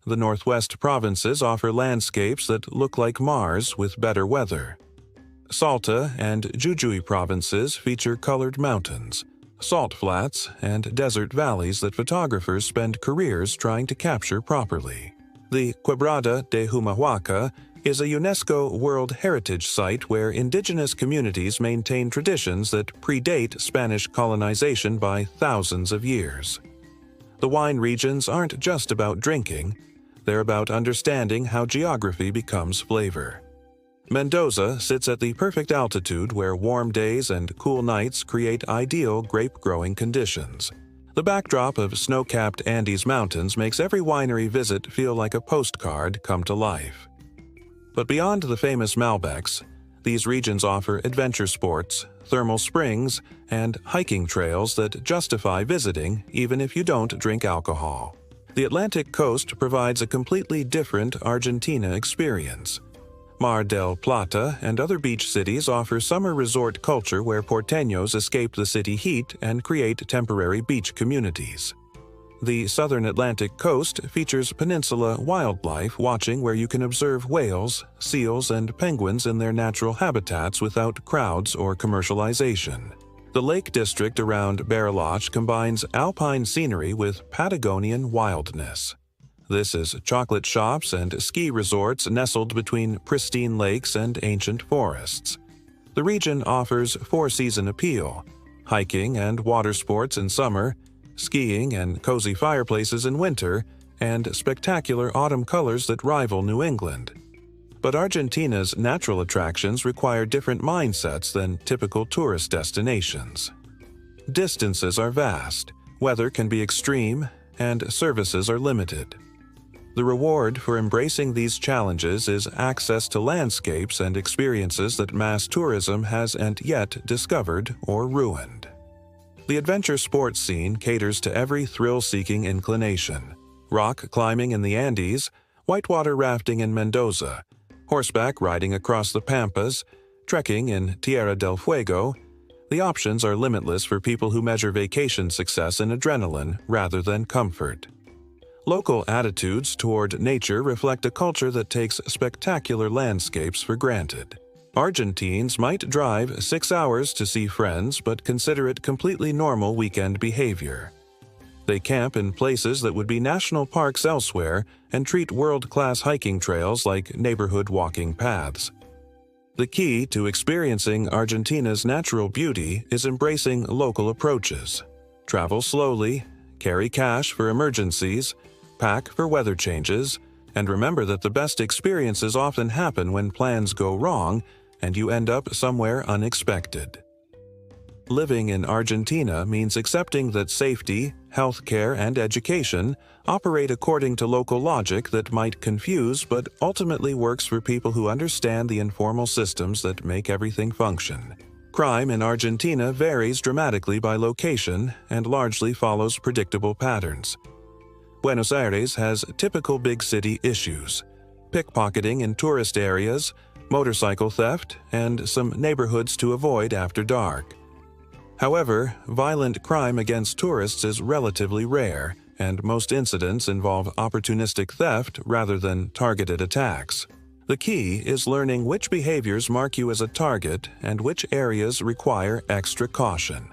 The Northwest provinces offer landscapes that look like Mars with better weather. Salta and Jujuy provinces feature colored mountains, salt flats, and desert valleys that photographers spend careers trying to capture properly. The Quebrada de Humahuaca is a UNESCO World Heritage Site where indigenous communities maintain traditions that predate Spanish colonization by thousands of years. The wine regions aren't just about drinking, they're about understanding how geography becomes flavor. Mendoza sits at the perfect altitude where warm days and cool nights create ideal grape-growing conditions. The backdrop of snow-capped Andes Mountains makes every winery visit feel like a postcard come to life. But beyond the famous Malbecs, these regions offer adventure sports, thermal springs, and hiking trails that justify visiting even if you don't drink alcohol. The Atlantic coast provides a completely different Argentina experience. Mar del Plata and other beach cities offer summer resort culture where porteños escape the city heat and create temporary beach communities. The southern Atlantic coast features peninsula wildlife watching where you can observe whales, seals, and penguins in their natural habitats without crowds or commercialization. The Lake District around Bariloche combines alpine scenery with Patagonian wildness. This is chocolate shops and ski resorts nestled between pristine lakes and ancient forests. The region offers four-season appeal: hiking and water sports in summer, skiing and cozy fireplaces in winter, and spectacular autumn colors that rival New England. But Argentina's natural attractions require different mindsets than typical tourist destinations. Distances are vast, weather can be extreme, and services are limited. The reward for embracing these challenges is access to landscapes and experiences that mass tourism hasn't yet discovered or ruined. The adventure sports scene caters to every thrill-seeking inclination: rock climbing in the Andes, whitewater rafting in Mendoza, horseback riding across the Pampas, trekking in Tierra del Fuego. The options are limitless for people who measure vacation success in adrenaline rather than comfort. Local attitudes toward nature reflect a culture that takes spectacular landscapes for granted. Argentines might drive 6 hours to see friends but consider it completely normal weekend behavior. They camp in places that would be national parks elsewhere and treat world-class hiking trails like neighborhood walking paths. The key to experiencing Argentina's natural beauty is embracing local approaches. Travel slowly, carry cash for emergencies, pack for weather changes, and remember that the best experiences often happen when plans go wrong and you end up somewhere unexpected. Living in Argentina means accepting that safety, healthcare, and education operate according to local logic that might confuse but ultimately works for people who understand the informal systems that make everything function. Crime in Argentina varies dramatically by location and largely follows predictable patterns. Buenos Aires has typical big city issues: pickpocketing in tourist areas, motorcycle theft, and some neighborhoods to avoid after dark. However, violent crime against tourists is relatively rare, and most incidents involve opportunistic theft rather than targeted attacks. The key is learning which behaviors mark you as a target and which areas require extra caution.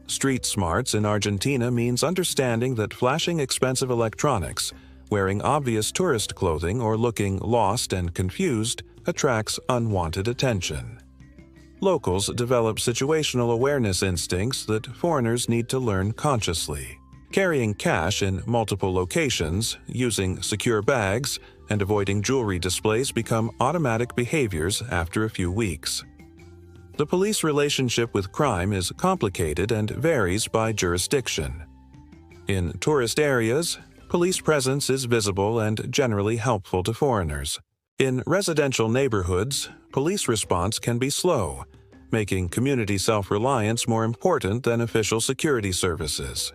Street smarts in Argentina means understanding that flashing expensive electronics, wearing obvious tourist clothing, or looking lost and confused attracts unwanted attention. Locals develop situational awareness instincts that foreigners need to learn consciously. Carrying cash in multiple locations, using secure bags, and avoiding jewelry displays become automatic behaviors after a few weeks. The police relationship with crime is complicated and varies by jurisdiction. In tourist areas, police presence is visible and generally helpful to foreigners. In residential neighborhoods, police response can be slow, making community self-reliance more important than official security services.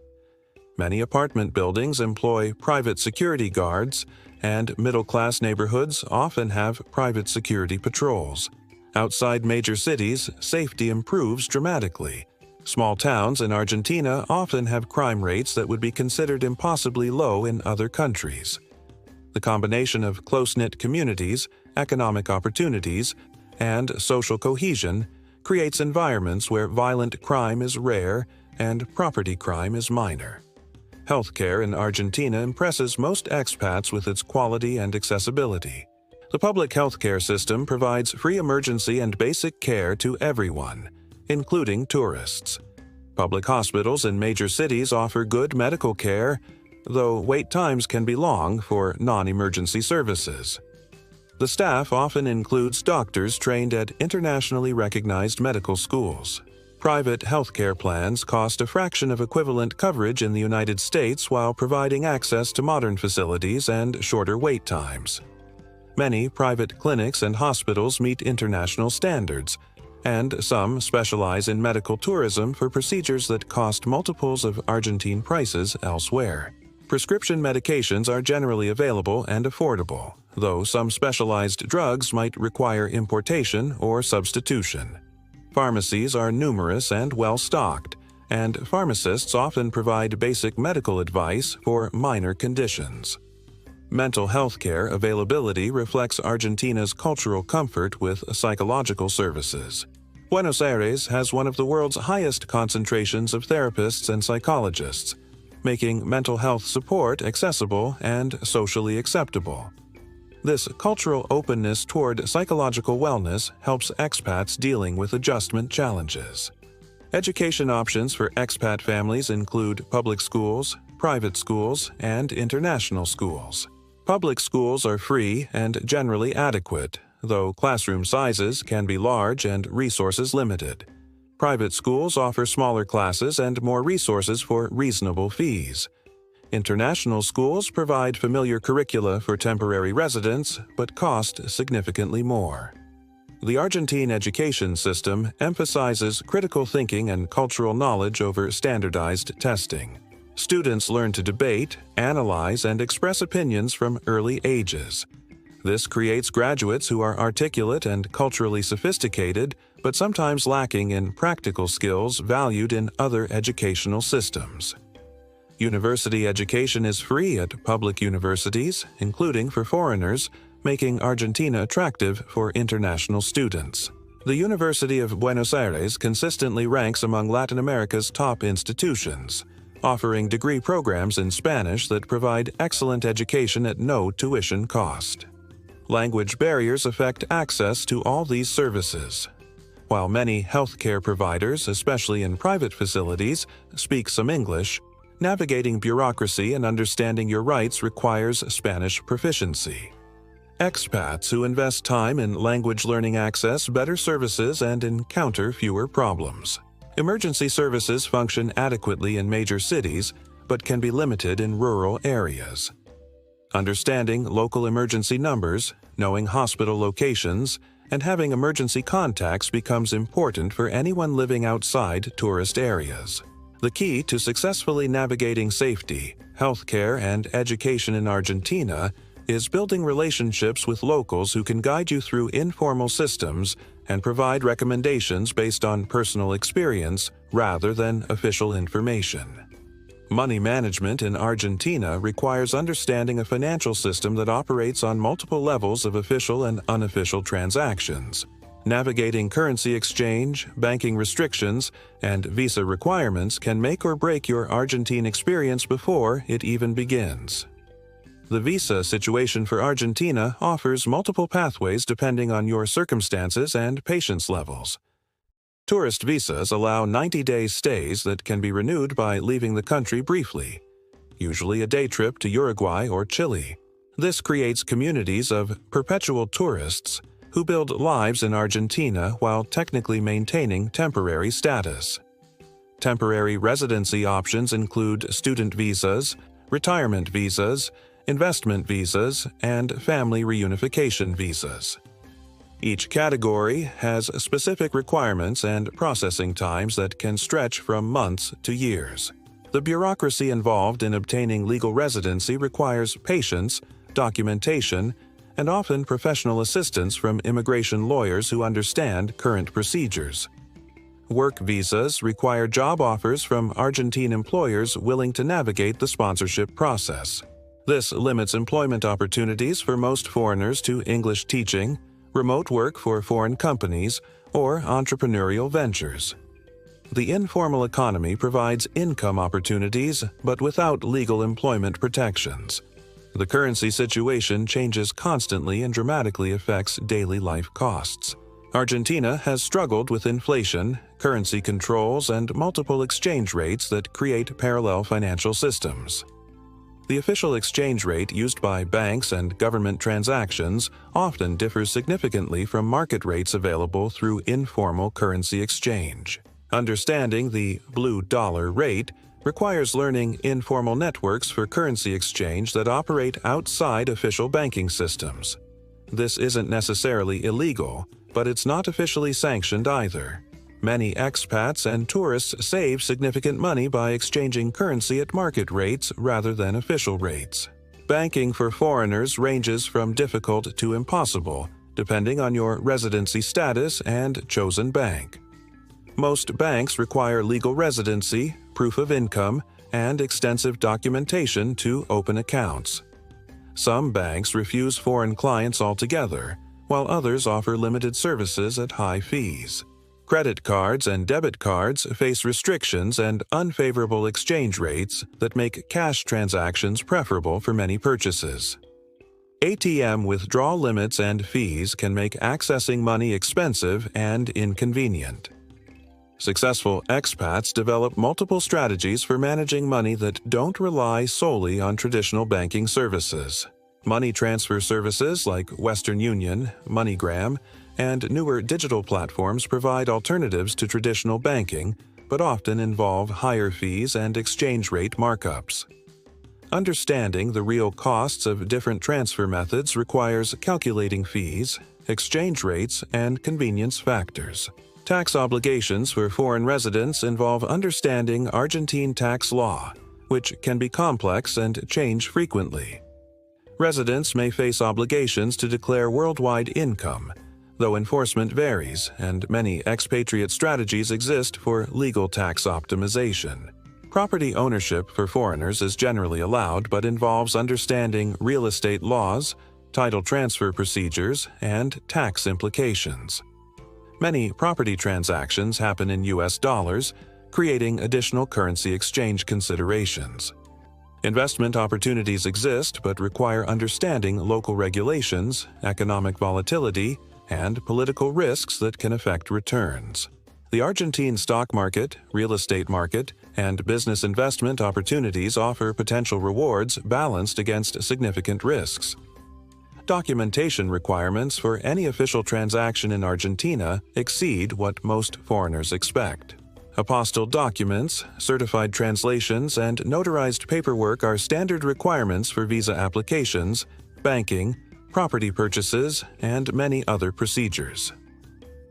Many apartment buildings employ private security guards, and middle-class neighborhoods often have private security patrols. Outside major cities, safety improves dramatically. Small towns in Argentina often have crime rates that would be considered impossibly low in other countries. The combination of close-knit communities, economic opportunities, and social cohesion creates environments where violent crime is rare and property crime is minor. Healthcare in Argentina impresses most expats with its quality and accessibility. The public healthcare system provides free emergency and basic care to everyone, including tourists. Public hospitals in major cities offer good medical care, though wait times can be long for non-emergency services. The staff often includes doctors trained at internationally recognized medical schools. Private healthcare plans cost a fraction of equivalent coverage in the United States while providing access to modern facilities and shorter wait times. Many private clinics and hospitals meet international standards, and some specialize in medical tourism for procedures that cost multiples of Argentine prices elsewhere. Prescription medications are generally available and affordable, though some specialized drugs might require importation or substitution. Pharmacies are numerous and well-stocked, and pharmacists often provide basic medical advice for minor conditions. Mental health care availability reflects Argentina's cultural comfort with psychological services. Buenos Aires has one of the world's highest concentrations of therapists and psychologists, making mental health support accessible and socially acceptable. This cultural openness toward psychological wellness helps expats dealing with adjustment challenges. Education options for expat families include public schools, private schools, and international schools. Public schools are free and generally adequate, though classroom sizes can be large and resources limited. Private schools offer smaller classes and more resources for reasonable fees. International schools provide familiar curricula for temporary residents, but cost significantly more. The Argentine education system emphasizes critical thinking and cultural knowledge over standardized testing. Students learn to debate, analyze, and express opinions from early ages. This creates graduates who are articulate and culturally sophisticated, but sometimes lacking in practical skills valued in other educational systems. University education is free at public universities, including for foreigners, making Argentina attractive for international students. The University of Buenos Aires consistently ranks among Latin America's top institutions, offering degree programs in Spanish that provide excellent education at no tuition cost. Language barriers affect access to all these services. While many healthcare providers, especially in private facilities, speak some English, navigating bureaucracy and understanding your rights requires Spanish proficiency. Expats who invest time in language learning access better services and encounter fewer problems. Emergency services function adequately in major cities, but can be limited in rural areas. Understanding local emergency numbers, knowing hospital locations, and having emergency contacts becomes important for anyone living outside tourist areas. The key to successfully navigating safety, healthcare, and education in Argentina is building relationships with locals who can guide you through informal systems and provide recommendations based on personal experience rather than official information. Money management in Argentina requires understanding a financial system that operates on multiple levels of official and unofficial transactions. Navigating currency exchange, banking restrictions, and visa requirements can make or break your Argentine experience before it even begins. The visa situation for Argentina offers multiple pathways depending on your circumstances and patience levels. Tourist visas allow 90-day stays that can be renewed by leaving the country briefly, usually a day trip to Uruguay or Chile. This creates communities of perpetual tourists who build lives in Argentina while technically maintaining temporary status. Temporary residency options include student visas, retirement visas, investment visas, and family reunification visas. Each category has specific requirements and processing times that can stretch from months to years. The bureaucracy involved in obtaining legal residency requires patience, documentation, and often professional assistance from immigration lawyers who understand current procedures. Work visas require job offers from Argentine employers willing to navigate the sponsorship process. This limits employment opportunities for most foreigners to English teaching, remote work for foreign companies, or entrepreneurial ventures. The informal economy provides income opportunities, but without legal employment protections. The currency situation changes constantly and dramatically affects daily life costs. Argentina has struggled with inflation, currency controls, and multiple exchange rates that create parallel financial systems. The official exchange rate used by banks and government transactions often differs significantly from market rates available through informal currency exchange. Understanding the blue dollar rate requires learning informal networks for currency exchange that operate outside official banking systems. This isn't necessarily illegal, but it's not officially sanctioned either. Many expats and tourists save significant money by exchanging currency at market rates rather than official rates. Banking for foreigners ranges from difficult to impossible, depending on your residency status and chosen bank. Most banks require legal residency, proof of income, and extensive documentation to open accounts. Some banks refuse foreign clients altogether, while others offer limited services at high fees. Credit cards and debit cards face restrictions and unfavorable exchange rates that make cash transactions preferable for many purchases. ATM withdrawal limits and fees can make accessing money expensive and inconvenient. Successful expats develop multiple strategies for managing money that don't rely solely on traditional banking services. Money transfer services like Western Union, MoneyGram, and newer digital platforms provide alternatives to traditional banking, but often involve higher fees and exchange rate markups. Understanding the real costs of different transfer methods requires calculating fees, exchange rates, and convenience factors. Tax obligations for foreign residents involve understanding Argentine tax law, which can be complex and change frequently. Residents may face obligations to declare worldwide income, though enforcement varies, and many expatriate strategies exist for legal tax optimization. Property ownership for foreigners is generally allowed but involves understanding real estate laws, title transfer procedures, and tax implications. Many property transactions happen in US dollars, creating additional currency exchange considerations. Investment opportunities exist but require understanding local regulations, economic volatility, and political risks that can affect returns. The Argentine stock market, real estate market, and business investment opportunities offer potential rewards balanced against significant risks. Documentation requirements for any official transaction in Argentina exceed what most foreigners expect. Apostilled documents, certified translations, and notarized paperwork are standard requirements for visa applications, banking, property purchases, and many other procedures.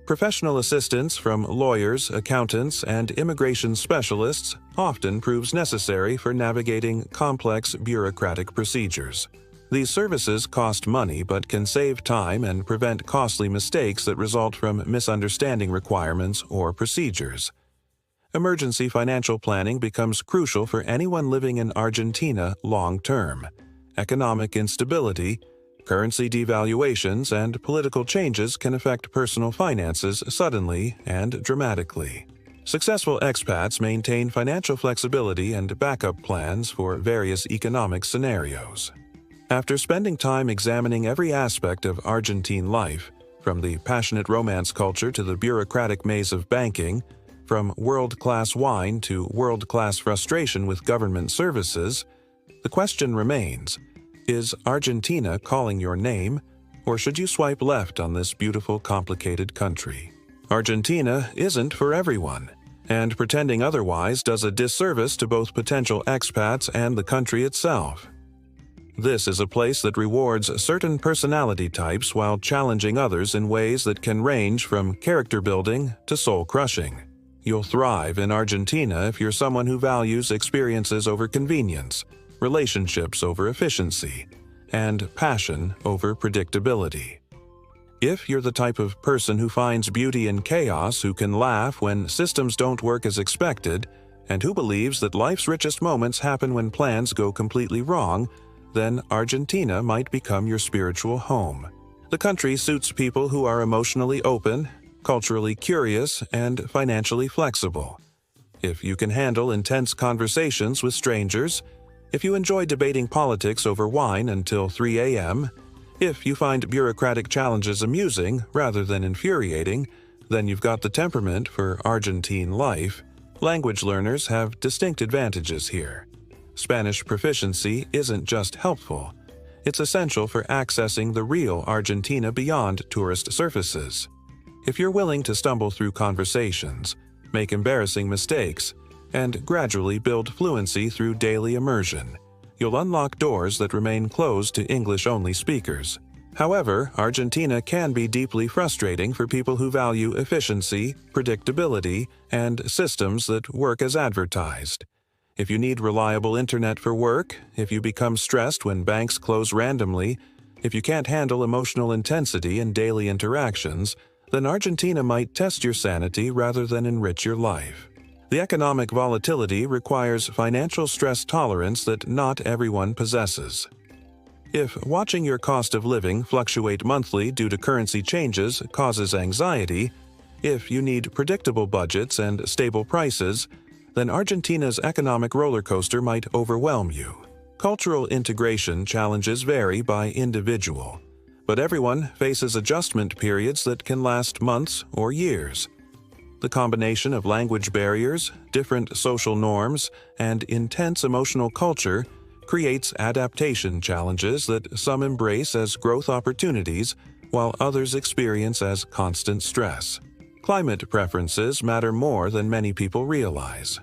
Professional assistance from lawyers, accountants, and immigration specialists often proves necessary for navigating complex bureaucratic procedures. These services cost money but can save time and prevent costly mistakes that result from misunderstanding requirements or procedures. Emergency financial planning becomes crucial for anyone living in Argentina long-term. Economic instability, currency devaluations, and political changes can affect personal finances suddenly and dramatically. Successful expats maintain financial flexibility and backup plans for various economic scenarios. After spending time examining every aspect of Argentine life, from the passionate romance culture to the bureaucratic maze of banking, from world-class wine to world-class frustration with government services, the question remains, is Argentina calling your name, or should you swipe left on this beautiful, complicated country? Argentina isn't for everyone, and pretending otherwise does a disservice to both potential expats and the country itself. This is a place that rewards certain personality types while challenging others in ways that can range from character building to soul-crushing. You'll thrive in Argentina if you're someone who values experiences over convenience, relationships over efficiency, and passion over predictability. If you're the type of person who finds beauty in chaos, who can laugh when systems don't work as expected, and who believes that life's richest moments happen when plans go completely wrong, then Argentina might become your spiritual home. The country suits people who are emotionally open, culturally curious, and financially flexible. if you can handle intense conversations with strangers, if you enjoy debating politics over wine until 3 a.m., if you find bureaucratic challenges amusing rather than infuriating, then you've got the temperament for Argentine life. Language learners have distinct advantages here. Spanish proficiency isn't just helpful, it's essential for accessing the real Argentina beyond tourist surfaces. If you're willing to stumble through conversations, make embarrassing mistakes, and gradually build fluency through daily immersion, you'll unlock doors that remain closed to English-only speakers. However, Argentina can be deeply frustrating for people who value efficiency, predictability, and systems that work as advertised. If you need reliable internet for work, if you become stressed when banks close randomly, if you can't handle emotional intensity in daily interactions, then Argentina might test your sanity rather than enrich your life. The economic volatility requires financial stress tolerance that not everyone possesses. If watching your cost of living fluctuate monthly due to currency changes causes anxiety, if you need predictable budgets and stable prices, then Argentina's economic roller coaster might overwhelm you. Cultural integration challenges vary by individual, but everyone faces adjustment periods that can last months or years. The combination of language barriers, different social norms, and intense emotional culture creates adaptation challenges that some embrace as growth opportunities, while others experience as constant stress. Climate preferences matter more than many people realize.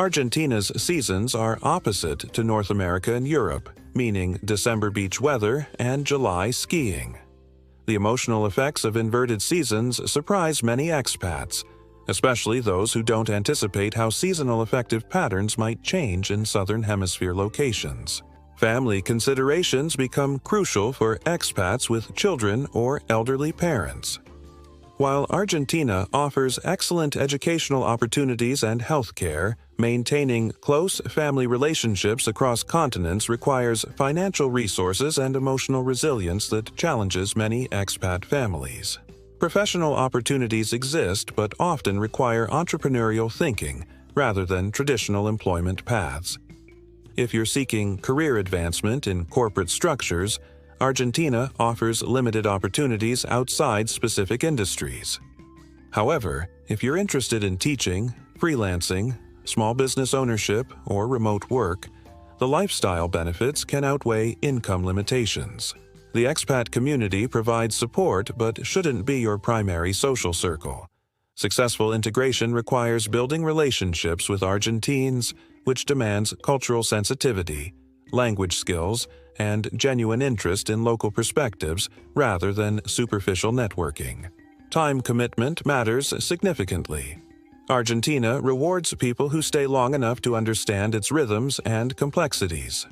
Argentina's seasons are opposite to North America and Europe, meaning December beach weather and July skiing. The emotional effects of inverted seasons surprise many expats, especially those who don't anticipate how seasonal affective patterns might change in Southern Hemisphere locations. Family considerations become crucial for expats with children or elderly parents. While Argentina offers excellent educational opportunities and health care, maintaining close family relationships across continents requires financial resources and emotional resilience that challenges many expat families. Professional opportunities exist but often require entrepreneurial thinking rather than traditional employment paths. If you're seeking career advancement in corporate structures, Argentina offers limited opportunities outside specific industries. However, if you're interested in teaching, freelancing, small business ownership, or remote work, the lifestyle benefits can outweigh income limitations. The expat community provides support but shouldn't be your primary social circle. Successful integration requires building relationships with Argentines, which demands cultural sensitivity, language skills, and genuine interest in local perspectives rather than superficial networking. Time commitment matters significantly. Argentina rewards people who stay long enough to understand its rhythms and complexities.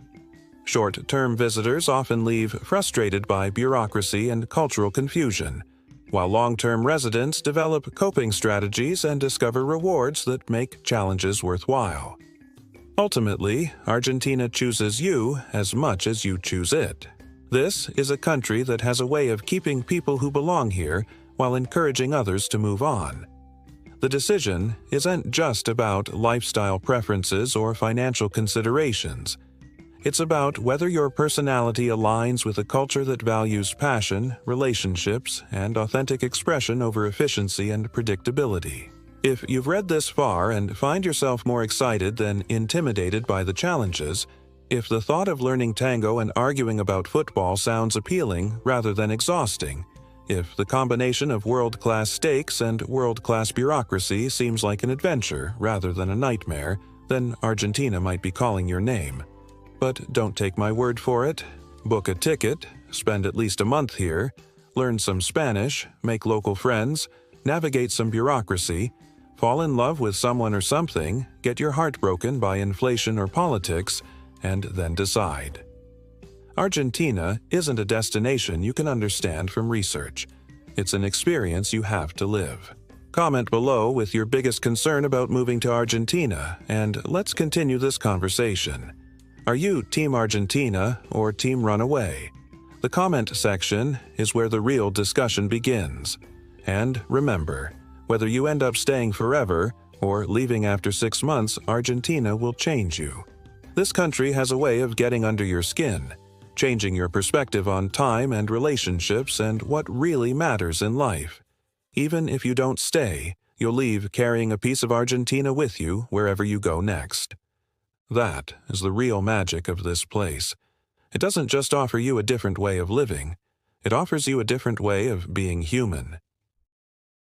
Short-term visitors often leave frustrated by bureaucracy and cultural confusion, while long-term residents develop coping strategies and discover rewards that make challenges worthwhile. Ultimately, Argentina chooses you as much as you choose it. This is a country that has a way of keeping people who belong here while encouraging others to move on. The decision isn't just about lifestyle preferences or financial considerations. It's about whether your personality aligns with a culture that values passion, relationships, and authentic expression over efficiency and predictability. If you've read this far and find yourself more excited than intimidated by the challenges, if the thought of learning tango and arguing about football sounds appealing rather than exhausting, if the combination of world-class stakes and world-class bureaucracy seems like an adventure rather than a nightmare, then Argentina might be calling your name. But don't take my word for it. Book a ticket, spend at least a month here, learn some Spanish, make local friends, navigate some bureaucracy, fall in love with someone or something, get your heart broken by inflation or politics, and then decide. Argentina isn't a destination you can understand from research. It's an experience you have to live. Comment below with your biggest concern about moving to Argentina, and let's continue this conversation. Are you Team Argentina or Team Runaway? The comment section is where the real discussion begins. And remember, whether you end up staying forever Or leaving after 6 months, Argentina will change you. This country has a way of getting under your skin, changing your perspective on time and relationships and what really matters in life. Even if you don't stay, you'll leave carrying a piece of Argentina with you wherever you go next. That is the real magic of this place. It doesn't just offer you a different way of living, it offers you a different way of being human.